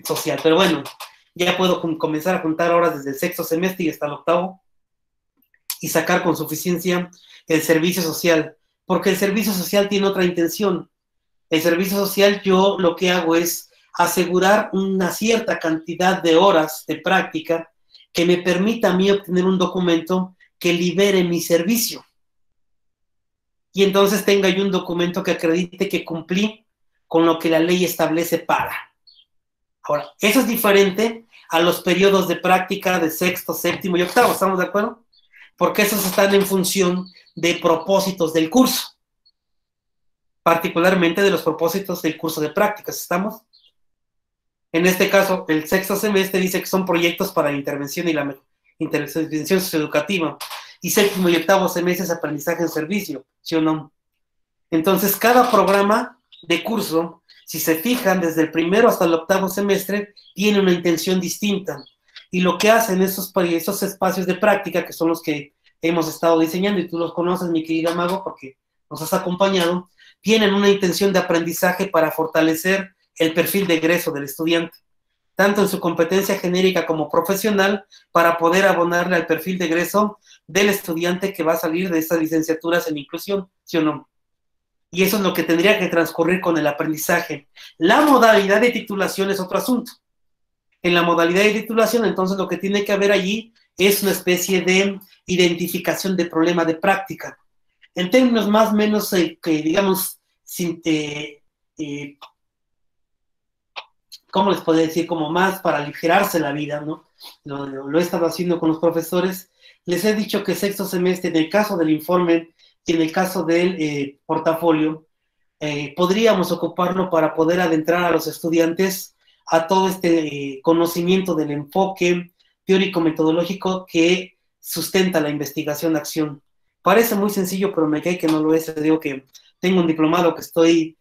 social. Pero bueno, ya puedo comenzar a contar horas desde el sexto semestre y hasta el octavo y sacar con suficiencia el servicio social, porque el servicio social tiene otra intención. El servicio social, yo lo que hago es asegurar una cierta cantidad de horas de práctica que me permita a mí obtener un documento que libere mi servicio. Y entonces tenga yo un documento que acredite que cumplí con lo que la ley establece para. Ahora, eso es diferente a los periodos de práctica de sexto, séptimo y octavo, ¿estamos de acuerdo? Porque esos están en función de propósitos del curso, particularmente de los propósitos del curso de prácticas, ¿estamos? En este caso, el sexto semestre dice que son proyectos para la intervención y la intervención socioeducativa, y séptimo y octavo semestre es aprendizaje en servicio, ¿sí o no? Entonces, cada programa de curso, si se fijan, desde el primero hasta el octavo semestre, tiene una intención distinta. Y lo que hacen esos espacios de práctica, que son los que hemos estado diseñando, y tú los conoces, mi querida Mago, porque nos has acompañado, tienen una intención de aprendizaje para fortalecer el perfil de egreso del estudiante, tanto en su competencia genérica como profesional, para poder abonarle al perfil de egreso del estudiante que va a salir de estas licenciaturas en inclusión, ¿sí o no? Y eso es lo que tendría que transcurrir con el aprendizaje. La modalidad de titulación es otro asunto. En la modalidad de titulación, entonces, lo que tiene que haber allí es una especie de identificación de problema de práctica. En términos más o menos, digamos, ¿cómo les puedo decir? Como más para aligerarse la vida, ¿no? Lo he estado haciendo con los profesores. Les he dicho que sexto semestre, en el caso del informe y en el caso del portafolio, podríamos ocuparlo para poder adentrar a los estudiantes a todo este conocimiento del enfoque teórico-metodológico que sustenta la investigación-acción. Parece muy sencillo, pero me cae que no lo es. Digo que tengo un diplomado que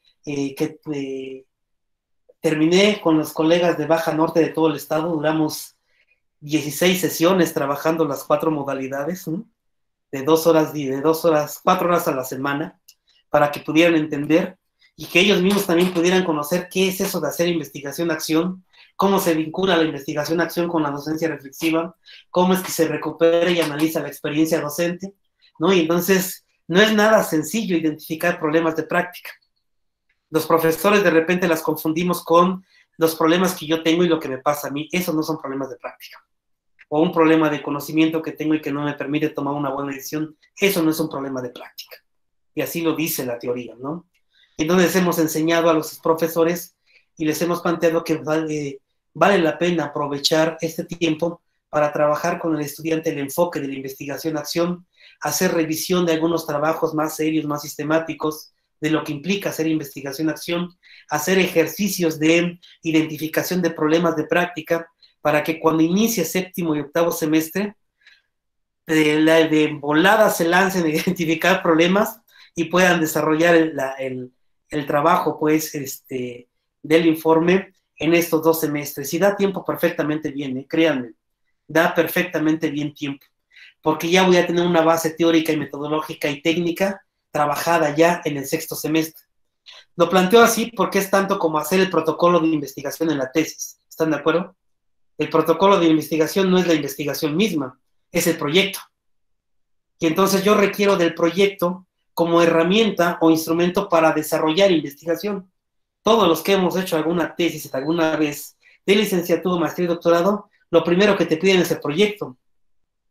terminé con los colegas de Baja Norte de todo el estado, duramos 16 sesiones trabajando las 4 modalidades, ¿no? de 2 horas, 4 horas a la semana, para que pudieran entender y que ellos mismos también pudieran conocer qué es eso de hacer investigación-acción, cómo se vincula la investigación-acción con la docencia reflexiva, cómo es que se recupera y analiza la experiencia docente, ¿no? Y entonces no es nada sencillo identificar problemas de práctica. Los profesores de repente las confundimos con los problemas que yo tengo y lo que me pasa a mí. Esos no son problemas de práctica. O un problema de conocimiento que tengo y que no me permite tomar una buena decisión. Eso no es un problema de práctica. Y así lo dice la teoría, ¿no? Entonces hemos enseñado a los profesores y les hemos planteado que vale la pena aprovechar este tiempo para trabajar con el estudiante el enfoque de la investigación-acción, hacer revisión de algunos trabajos más serios, más sistemáticos, de lo que implica hacer investigación-acción, hacer ejercicios de identificación de problemas de práctica, para que cuando inicie séptimo y octavo semestre, de volada se lancen a identificar problemas y puedan desarrollar el trabajo, pues, del informe en estos 2 semestres. Y da tiempo perfectamente bien, créanme, da perfectamente bien tiempo, porque ya voy a tener una base teórica y metodológica y técnica trabajada ya en el 6º semestre. Lo planteo así porque es tanto como hacer el protocolo de investigación en la tesis. ¿Están de acuerdo? El protocolo de investigación no es la investigación misma, es el proyecto. Y entonces yo requiero del proyecto como herramienta o instrumento para desarrollar investigación. Todos los que hemos hecho alguna tesis alguna vez de licenciatura, maestría y doctorado, lo primero que te piden es el proyecto.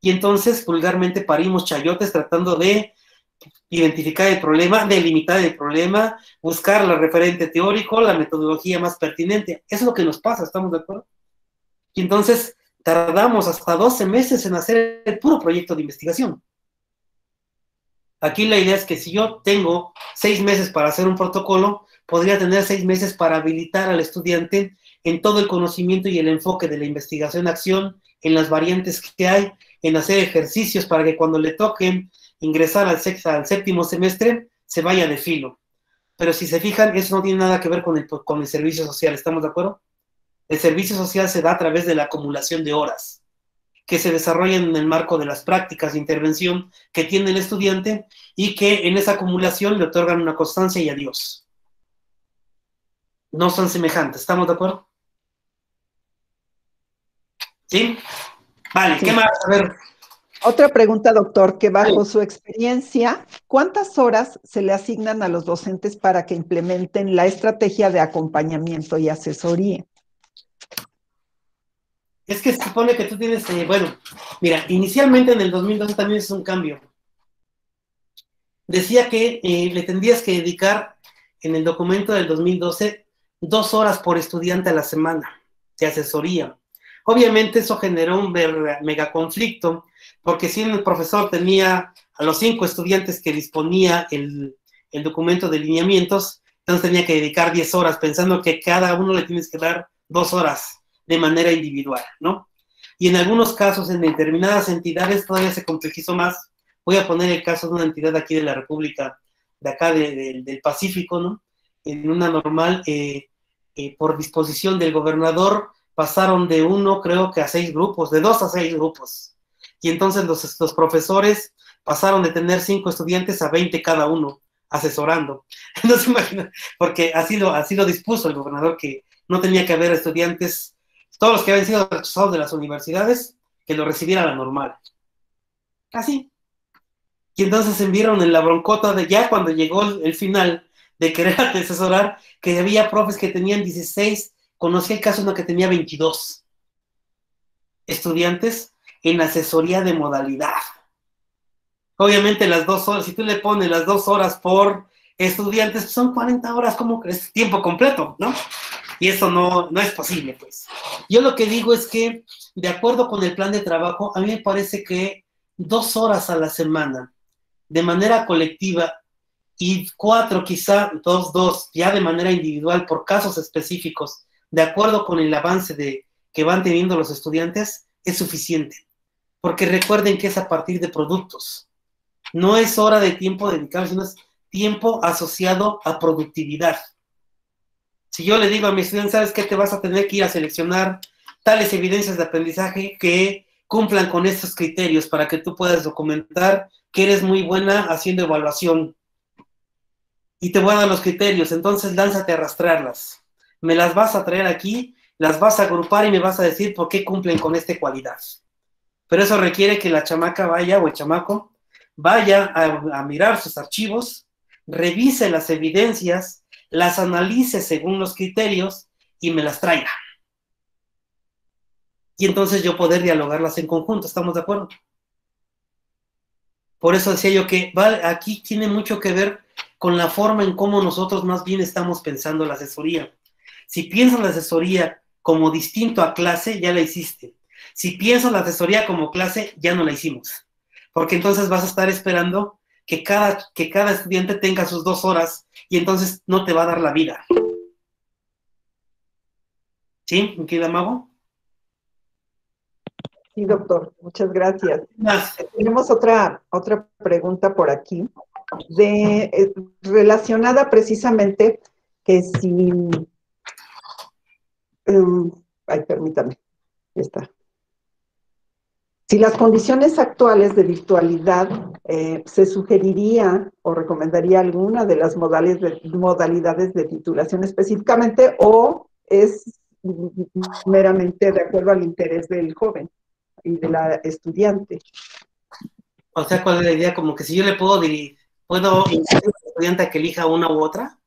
Y entonces vulgarmente parimos chayotes tratando de identificar el problema, delimitar el problema, buscar el referente teórico, la metodología más pertinente. Eso es lo que nos pasa, ¿estamos de acuerdo? Y entonces tardamos hasta 12 meses en hacer el puro proyecto de investigación. Aquí la idea es que si yo tengo 6 meses para hacer un protocolo, podría tener 6 meses para habilitar al estudiante en todo el conocimiento y el enfoque de la investigación-acción, en las variantes que hay, en hacer ejercicios para que cuando le toque ingresar al 7º semestre, se vaya de filo. Pero si se fijan, eso no tiene nada que ver con el servicio social, ¿estamos de acuerdo? El servicio social se da a través de la acumulación de horas, que se desarrollan en el marco de las prácticas de intervención que tiene el estudiante y que en esa acumulación le otorgan una constancia y adiós. No son semejantes, ¿estamos de acuerdo? ¿Sí? Vale, ¿qué más? A ver. Otra pregunta, doctor, que bajo su experiencia, ¿cuántas horas se le asignan a los docentes para que implementen la estrategia de acompañamiento y asesoría? Es que se supone que tú tienes, bueno, mira, inicialmente en el 2012 también es un cambio. Decía que le tendrías que dedicar en el documento del 2012 2 horas por estudiante a la semana de asesoría. Obviamente eso generó un mega conflicto, porque si el profesor tenía a los 5 estudiantes que disponía el documento de lineamientos, entonces tenía que dedicar 10 horas, pensando que cada uno le tienes que dar 2 horas de manera individual, ¿no? Y en algunos casos, en determinadas entidades, todavía se complejizó más. Voy a poner el caso de una entidad aquí de la República, de acá del Pacífico, ¿no? En una normal, por disposición del gobernador, pasaron de 1, creo que a 6 grupos, de 2 a 6 grupos. Y entonces los profesores pasaron de tener 5 estudiantes a 20 cada uno, asesorando. No se imagina, porque así lo dispuso el gobernador, que no tenía que haber estudiantes, todos los que habían sido rechazados de las universidades, que lo recibieran a la normal. Así. Y entonces se vieron en la broncota de ya cuando llegó el final de querer asesorar, que había profes que tenían 16, conocí el caso de uno que tenía 22 estudiantes en asesoría de modalidad. Obviamente las 2 horas, si tú le pones las 2 horas por estudiantes, son 40 horas, como es tiempo completo, ¿no? Y eso no es posible, pues. Yo lo que digo es que, de acuerdo con el plan de trabajo, a mí me parece que 2 horas a la semana, de manera colectiva, y 4 quizá, 2, ya de manera individual, por casos específicos, de acuerdo con el avance que van teniendo los estudiantes, es suficiente. Porque recuerden que es a partir de productos. No es hora de tiempo dedicado, sino es tiempo asociado a productividad. Si yo le digo a mi estudiante, ¿sabes qué? Te vas a tener que ir a seleccionar tales evidencias de aprendizaje que cumplan con estos criterios para que tú puedas documentar que eres muy buena haciendo evaluación. Y te voy a dar los criterios, entonces lánzate a arrastrarlas. Me las vas a traer aquí, las vas a agrupar y me vas a decir por qué cumplen con esta cualidad. Pero eso requiere que la chamaca vaya, o el chamaco, vaya a mirar sus archivos, revise las evidencias, las analice según los criterios y me las traiga. Y entonces yo poder dialogarlas en conjunto, ¿estamos de acuerdo? Por eso decía yo que aquí tiene mucho que ver con la forma en cómo nosotros más bien estamos pensando la asesoría. Si piensas la asesoría como distinto a clase, ya la hiciste. Si piensas la asesoría como clase, ya no la hicimos. porque entonces vas a estar esperando que cada estudiante tenga sus 2 horas y entonces no te va a dar la vida. ¿Sí, mi querida Mago? Sí, doctor, muchas gracias. Más. Tenemos otra pregunta por aquí, relacionada precisamente que si... ay, permítame, ya está. Si las condiciones actuales de virtualidad se sugeriría o recomendaría alguna de las modalidades de titulación específicamente, o es meramente de acuerdo al interés del joven y de la estudiante. O sea, ¿cuál es la idea? Como que si yo le puedo invitar al estudiante a que elija una u otra,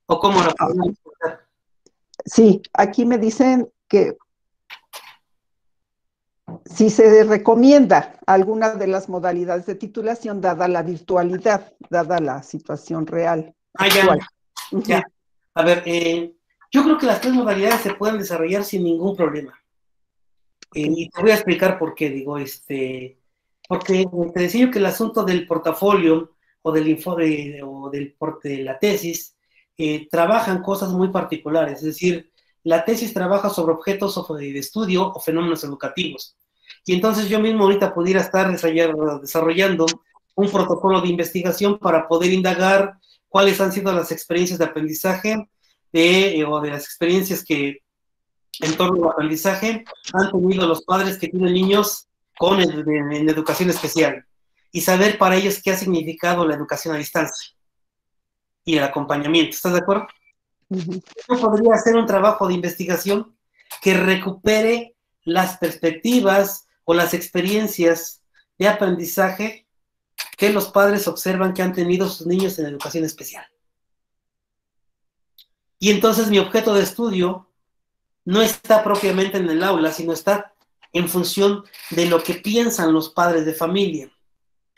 ¿o cómo lo podemos hacer? Sí, aquí me dicen que si se recomienda alguna de las modalidades de titulación dada la virtualidad, dada la situación real actual. Ya. A ver, yo creo que las 3 modalidades se pueden desarrollar sin ningún problema. Y te voy a explicar por qué, digo, porque te decía yo que el asunto del portafolio o del informe o de la tesis trabajan cosas muy particulares, es decir, la tesis trabaja sobre objetos de estudio o fenómenos educativos. Y entonces yo mismo ahorita pudiera estar desarrollando un protocolo de investigación para poder indagar cuáles han sido las experiencias de aprendizaje o de las experiencias que en torno al aprendizaje han tenido los padres que tienen niños en educación especial y saber para ellos qué ha significado la educación a distancia y el acompañamiento. ¿Estás de acuerdo? Yo podría hacer un trabajo de investigación que recupere las perspectivas o las experiencias de aprendizaje que los padres observan que han tenido sus niños en educación especial. Y entonces mi objeto de estudio no está propiamente en el aula, sino está en función de lo que piensan los padres de familia.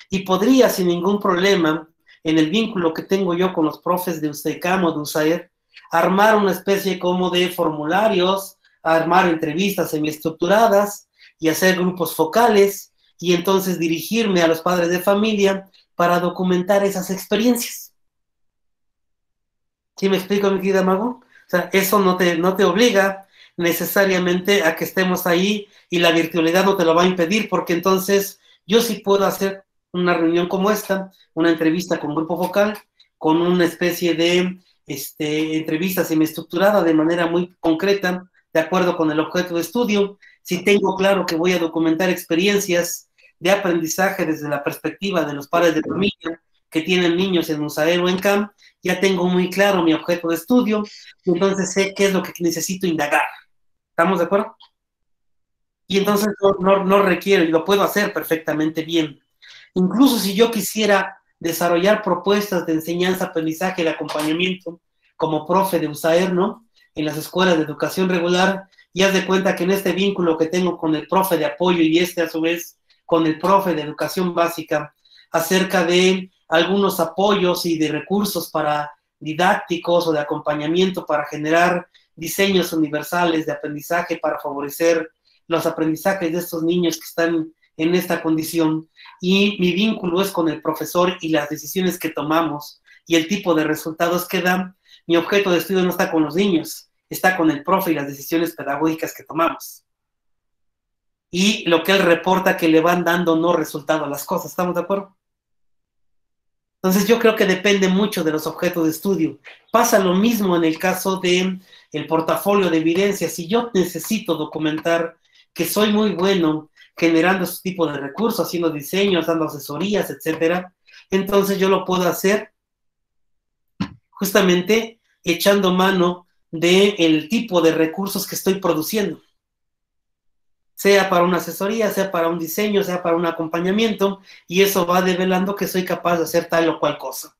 Y podría, sin ningún problema, en el vínculo que tengo yo con los profes de USTECAM o de USAER, armar una especie como de formularios, armar entrevistas semiestructuradas y hacer grupos focales, y entonces dirigirme a los padres de familia para documentar esas experiencias. ¿Sí me explico, mi querida Mago? O sea, eso no te obliga necesariamente a que estemos ahí y la virtualidad no te lo va a impedir, porque entonces yo sí puedo hacer una reunión como esta, una entrevista con grupo focal, con una especie de entrevista semiestructurada de manera muy concreta, de acuerdo con el objeto de estudio. Si tengo claro que voy a documentar experiencias de aprendizaje desde la perspectiva de los padres de familia que tienen niños en USAER o en CAM, ya tengo muy claro mi objeto de estudio, y entonces sé qué es lo que necesito indagar. ¿Estamos de acuerdo? Y entonces no requiero, y lo puedo hacer perfectamente bien. Incluso si yo quisiera desarrollar propuestas de enseñanza, aprendizaje y de acompañamiento como profe de USAER, ¿no? En las escuelas de educación regular, y haz de cuenta que en este vínculo que tengo con el profe de apoyo y a su vez con el profe de educación básica, acerca de algunos apoyos y de recursos para didácticos o de acompañamiento para generar diseños universales de aprendizaje para favorecer los aprendizajes de estos niños que están en esta condición, y mi vínculo es con el profesor y las decisiones que tomamos y el tipo de resultados que dan. Mi objeto de estudio no está con los niños, está con el profe y las decisiones pedagógicas que tomamos. Y lo que él reporta que le van dando no resultado a las cosas. ¿Estamos de acuerdo? Entonces yo creo que depende mucho de los objetos de estudio. Pasa lo mismo en el caso de el portafolio de evidencia. Si yo necesito documentar que soy muy bueno generando este tipo de recursos, haciendo diseños, dando asesorías, etcétera, entonces yo lo puedo hacer justamente echando mano del tipo de recursos que estoy produciendo. Sea para una asesoría, sea para un diseño, sea para un acompañamiento, y eso va develando que soy capaz de hacer tal o cual cosa.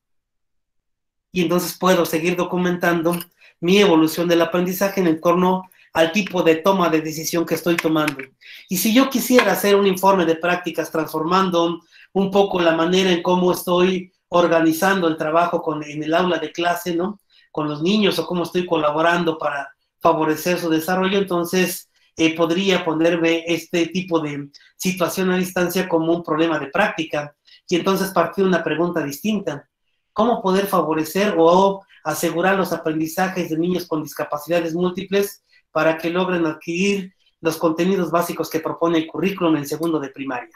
Y entonces puedo seguir documentando mi evolución del aprendizaje en torno al tipo de toma de decisión que estoy tomando. Y si yo quisiera hacer un informe de prácticas transformando un poco la manera en cómo estoy organizando el trabajo en el aula de clase, ¿no? Con los niños, o cómo estoy colaborando para favorecer su desarrollo, entonces podría ponerme este tipo de situación a distancia como un problema de práctica. Y entonces partió una pregunta distinta. ¿Cómo poder favorecer o asegurar los aprendizajes de niños con discapacidades múltiples para que logren adquirir los contenidos básicos que propone el currículum en segundo de primaria?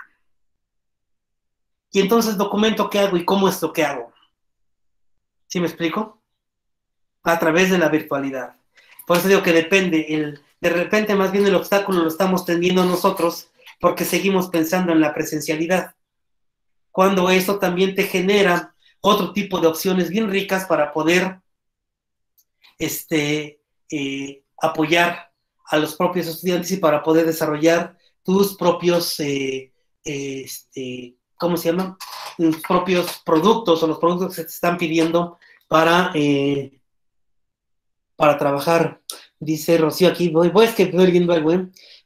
Y entonces documento qué hago y cómo es lo que hago. ¿Sí me explico? A través de la virtualidad. Por eso digo que depende, de repente más bien el obstáculo lo estamos teniendo nosotros porque seguimos pensando en la presencialidad. Cuando eso también te genera otro tipo de opciones bien ricas para poder apoyar a los propios estudiantes y para poder desarrollar tus propios, ¿cómo se llama? Tus propios productos o los productos que se te están pidiendo para trabajar. Dice Rocío aquí, voy es que estoy leyendo algo,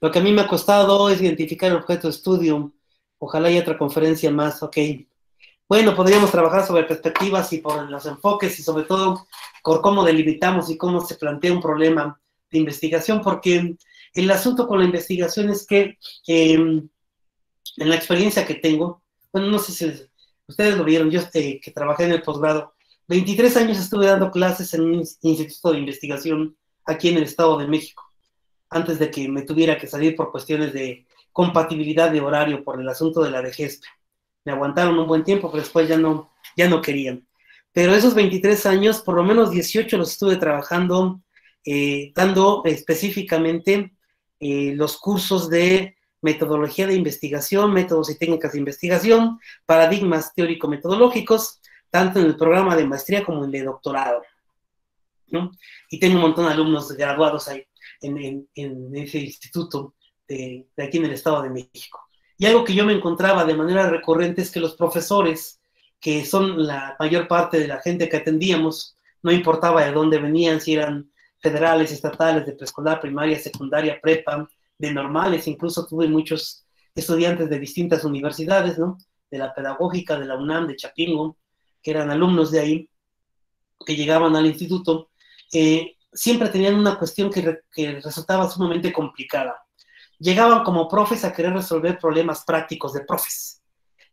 Lo que a mí me ha costado es identificar el objeto de estudio. Ojalá haya otra conferencia más, ok. Bueno, podríamos trabajar sobre perspectivas y por los enfoques y sobre todo por cómo delimitamos y cómo se plantea un problema de investigación, porque el asunto con la investigación es que en la experiencia que tengo, bueno, no sé si ustedes lo vieron, yo que trabajé en el posgrado, 23 años estuve dando clases en un instituto de investigación aquí en el Estado de México, antes de que me tuviera que salir por cuestiones de compatibilidad de horario por el asunto de la vejez. Me aguantaron un buen tiempo, pero después ya no querían. Pero esos 23 años, por lo menos 18 los estuve trabajando, dando específicamente los cursos de metodología de investigación, métodos y técnicas de investigación, paradigmas teórico-metodológicos, tanto en el programa de maestría como en el de doctorado, ¿no? Y tengo un montón de alumnos graduados ahí en ese instituto de aquí en el Estado de México. Y algo que yo me encontraba de manera recurrente es que los profesores, que son la mayor parte de la gente que atendíamos, no importaba de dónde venían, si eran federales, estatales, de preescolar, primaria, secundaria, prepa, de normales, incluso tuve muchos estudiantes de distintas universidades, ¿no? De la pedagógica, de la UNAM, de Chapingo, que eran alumnos de ahí, que llegaban al instituto, siempre tenían una cuestión que resultaba sumamente complicada. Llegaban como profes a querer resolver problemas prácticos de profes.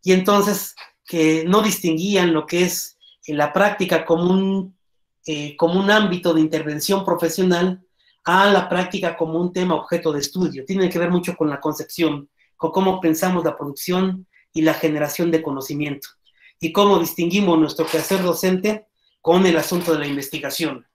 Y entonces que no distinguían lo que es la práctica como un ámbito de intervención profesional a la práctica como un tema objeto de estudio. Tiene que ver mucho con la concepción, con cómo pensamos la producción y la generación de conocimiento, y cómo distinguimos nuestro quehacer docente con el asunto de la investigación.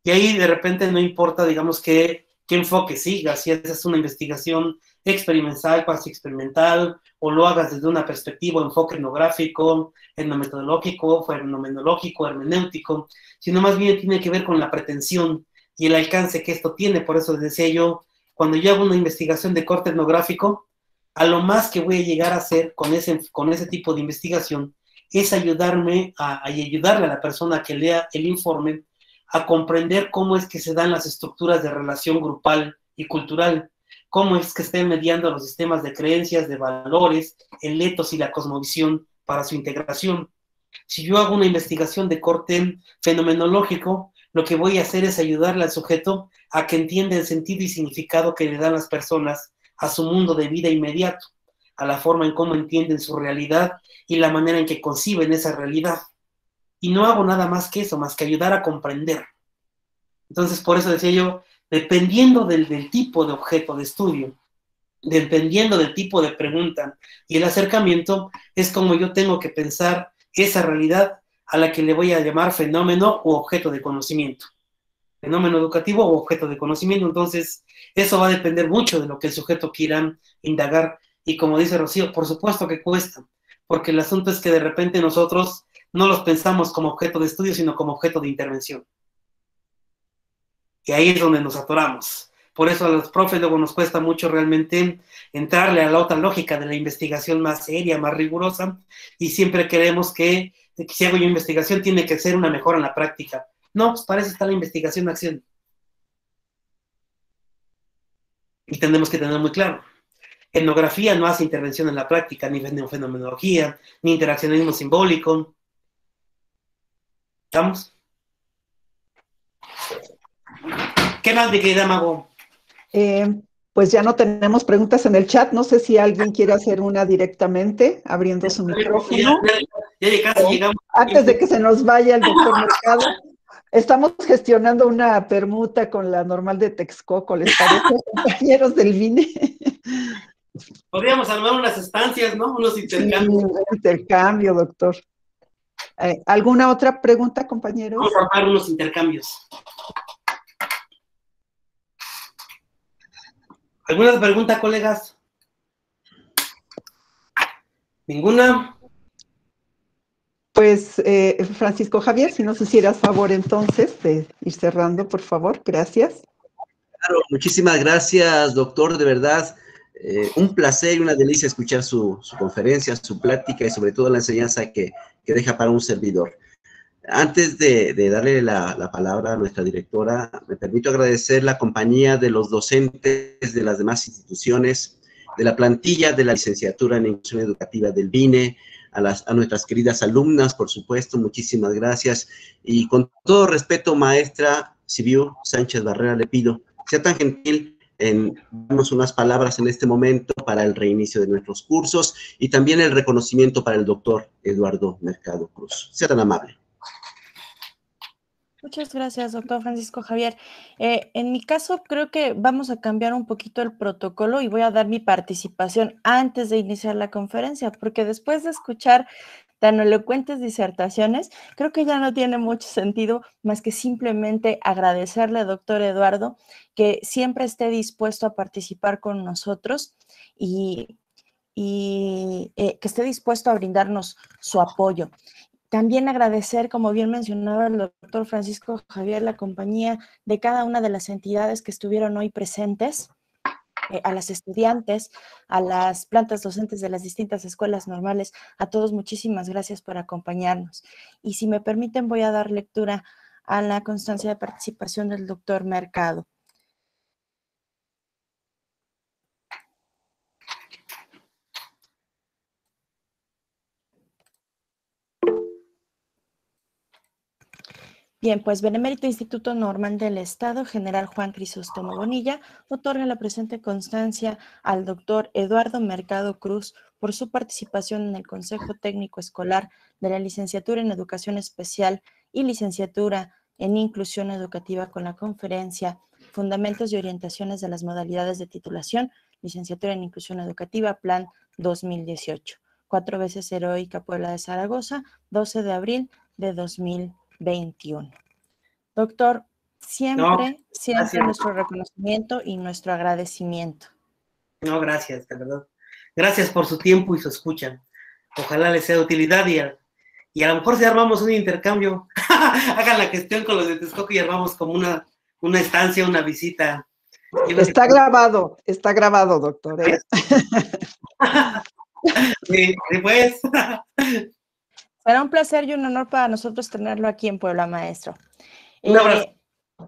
Y ahí de repente no importa, digamos, qué enfoque sigas, si haces una investigación experimental, cuasi experimental, o lo hagas desde una perspectiva, enfoque etnográfico, etnometodológico, fenomenológico, hermenéutico, sino más bien tiene que ver con la pretensión y el alcance que esto tiene. Por eso les decía yo, cuando yo hago una investigación de corte etnográfico, a lo más que voy a llegar a hacer con ese tipo de investigación es ayudarle a la persona que lea el informe a comprender cómo es que se dan las estructuras de relación grupal y cultural, cómo es que estén mediando los sistemas de creencias, de valores, el etos y la cosmovisión para su integración. Si yo hago una investigación de corte fenomenológico, lo que voy a hacer es ayudarle al sujeto a que entienda el sentido y significado que le dan las personas a su mundo de vida inmediato, a la forma en cómo entienden su realidad y la manera en que conciben esa realidad. Y no hago nada más que eso, más que ayudar a comprender. Entonces, por eso decía yo, dependiendo del tipo de objeto de estudio, dependiendo del tipo de pregunta y el acercamiento, es como yo tengo que pensar esa realidad a la que le voy a llamar fenómeno u objeto de conocimiento. Fenómeno educativo u objeto de conocimiento. Entonces, eso va a depender mucho de lo que el sujeto quiera indagar. Y como dice Rocío, por supuesto que cuesta, porque el asunto es que de repente nosotros no los pensamos como objeto de estudio, sino como objeto de intervención. Y ahí es donde nos atoramos. Por eso a los profes luego nos cuesta mucho realmente entrarle a la otra lógica de la investigación más seria, más rigurosa, y siempre queremos que si hago yo investigación tiene que ser una mejora en la práctica. No, pues para eso está la investigación de acción. Y tenemos que tener muy claro. Etnografía no hace intervención en la práctica, ni fenomenología, ni interaccionismo simbólico. ¿Estamos? ¿Qué más, mi querida Mago? Pues ya no tenemos preguntas en el chat. No sé si alguien quiere hacer una directamente, abriendo su micrófono. Ya casi llegamos. Antes de que se nos vaya el doctor Mercado, estamos gestionando una permuta con la normal de Texcoco, ¿les parece, compañeros del BINE? Podríamos armar unas estancias, ¿no? Unos intercambios. Sí, un intercambio, doctor. ¿Alguna otra pregunta, compañeros? Vamos a armar unos intercambios. ¿Alguna pregunta, colegas? ¿Ninguna? Pues, Francisco Javier, si nos hicieras favor entonces de ir cerrando, por favor. Gracias. Claro, muchísimas gracias, doctor, de verdad. Un placer y una delicia escuchar su conferencia, su plática y sobre todo la enseñanza que deja para un servidor. Antes de darle la palabra a nuestra directora, me permito agradecer la compañía de los docentes de las demás instituciones, de la plantilla de la licenciatura en Inclusión Educativa del BINE, a nuestras queridas alumnas, por supuesto, muchísimas gracias. Y con todo respeto, maestra Sibiu Sánchez Barrera, le pido, sea tan gentil en darnos unas palabras en este momento para el reinicio de nuestros cursos y también el reconocimiento para el doctor Eduardo Mercado Cruz. Sea tan amable. Muchas gracias, doctor Francisco Javier. En mi caso, creo que vamos a cambiar un poquito el protocolo y voy a dar mi participación antes de iniciar la conferencia, porque después de escuchar tan elocuentes disertaciones, creo que ya no tiene mucho sentido más que simplemente agradecerle, doctor Eduardo, que siempre esté dispuesto a participar con nosotros y que esté dispuesto a brindarnos su apoyo. También agradecer, como bien mencionaba el doctor Francisco Javier, la compañía de cada una de las entidades que estuvieron hoy presentes, a las estudiantes, a las plantas docentes de las distintas escuelas normales, a todos muchísimas gracias por acompañarnos. Y si me permiten, voy a dar lectura a la constancia de participación del doctor Mercado. Bien, pues Benemérito Instituto Normal del Estado, General Juan Crisóstomo Bonilla, otorga la presente constancia al doctor Eduardo Mercado Cruz por su participación en el Consejo Técnico Escolar de la Licenciatura en Educación Especial y Licenciatura en Inclusión Educativa con la conferencia Fundamentos y Orientaciones de las Modalidades de Titulación, Licenciatura en Inclusión Educativa, Plan 2018. 4 veces Heroica Puebla de Zaragoza, 12 de abril de 2021. Doctor, siempre nuestro reconocimiento y nuestro agradecimiento. No, gracias, de verdad. Gracias por su tiempo y su escucha. Ojalá les sea de utilidad y a lo mejor si armamos un intercambio, hagan la gestión con los de Texcoco y armamos como una estancia, una visita. Está grabado, doctor. Sí, pues. Será un placer y un honor para nosotros tenerlo aquí en Puebla, maestro. Un abrazo.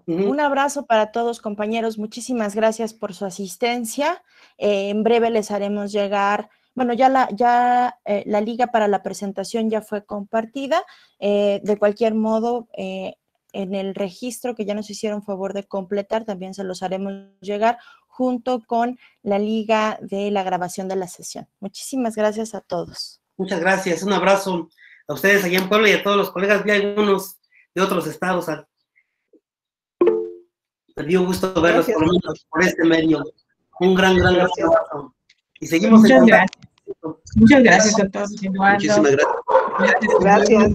Un abrazo para todos, compañeros. Muchísimas gracias por su asistencia. En breve les haremos llegar, bueno, ya la liga para la presentación ya fue compartida. De cualquier modo, en el registro que ya nos hicieron favor de completar, también se los haremos llegar junto con la liga de la grabación de la sesión. Muchísimas gracias a todos. Muchas gracias. Un abrazo a ustedes allá en Puebla y a todos los colegas. Vi algunos de otros estados. Me dio gusto verlos por lo menos por este medio. Un gran abrazo. Y seguimos. Muchas gracias. Muchas gracias a todos. Muchísimas gracias. Gracias.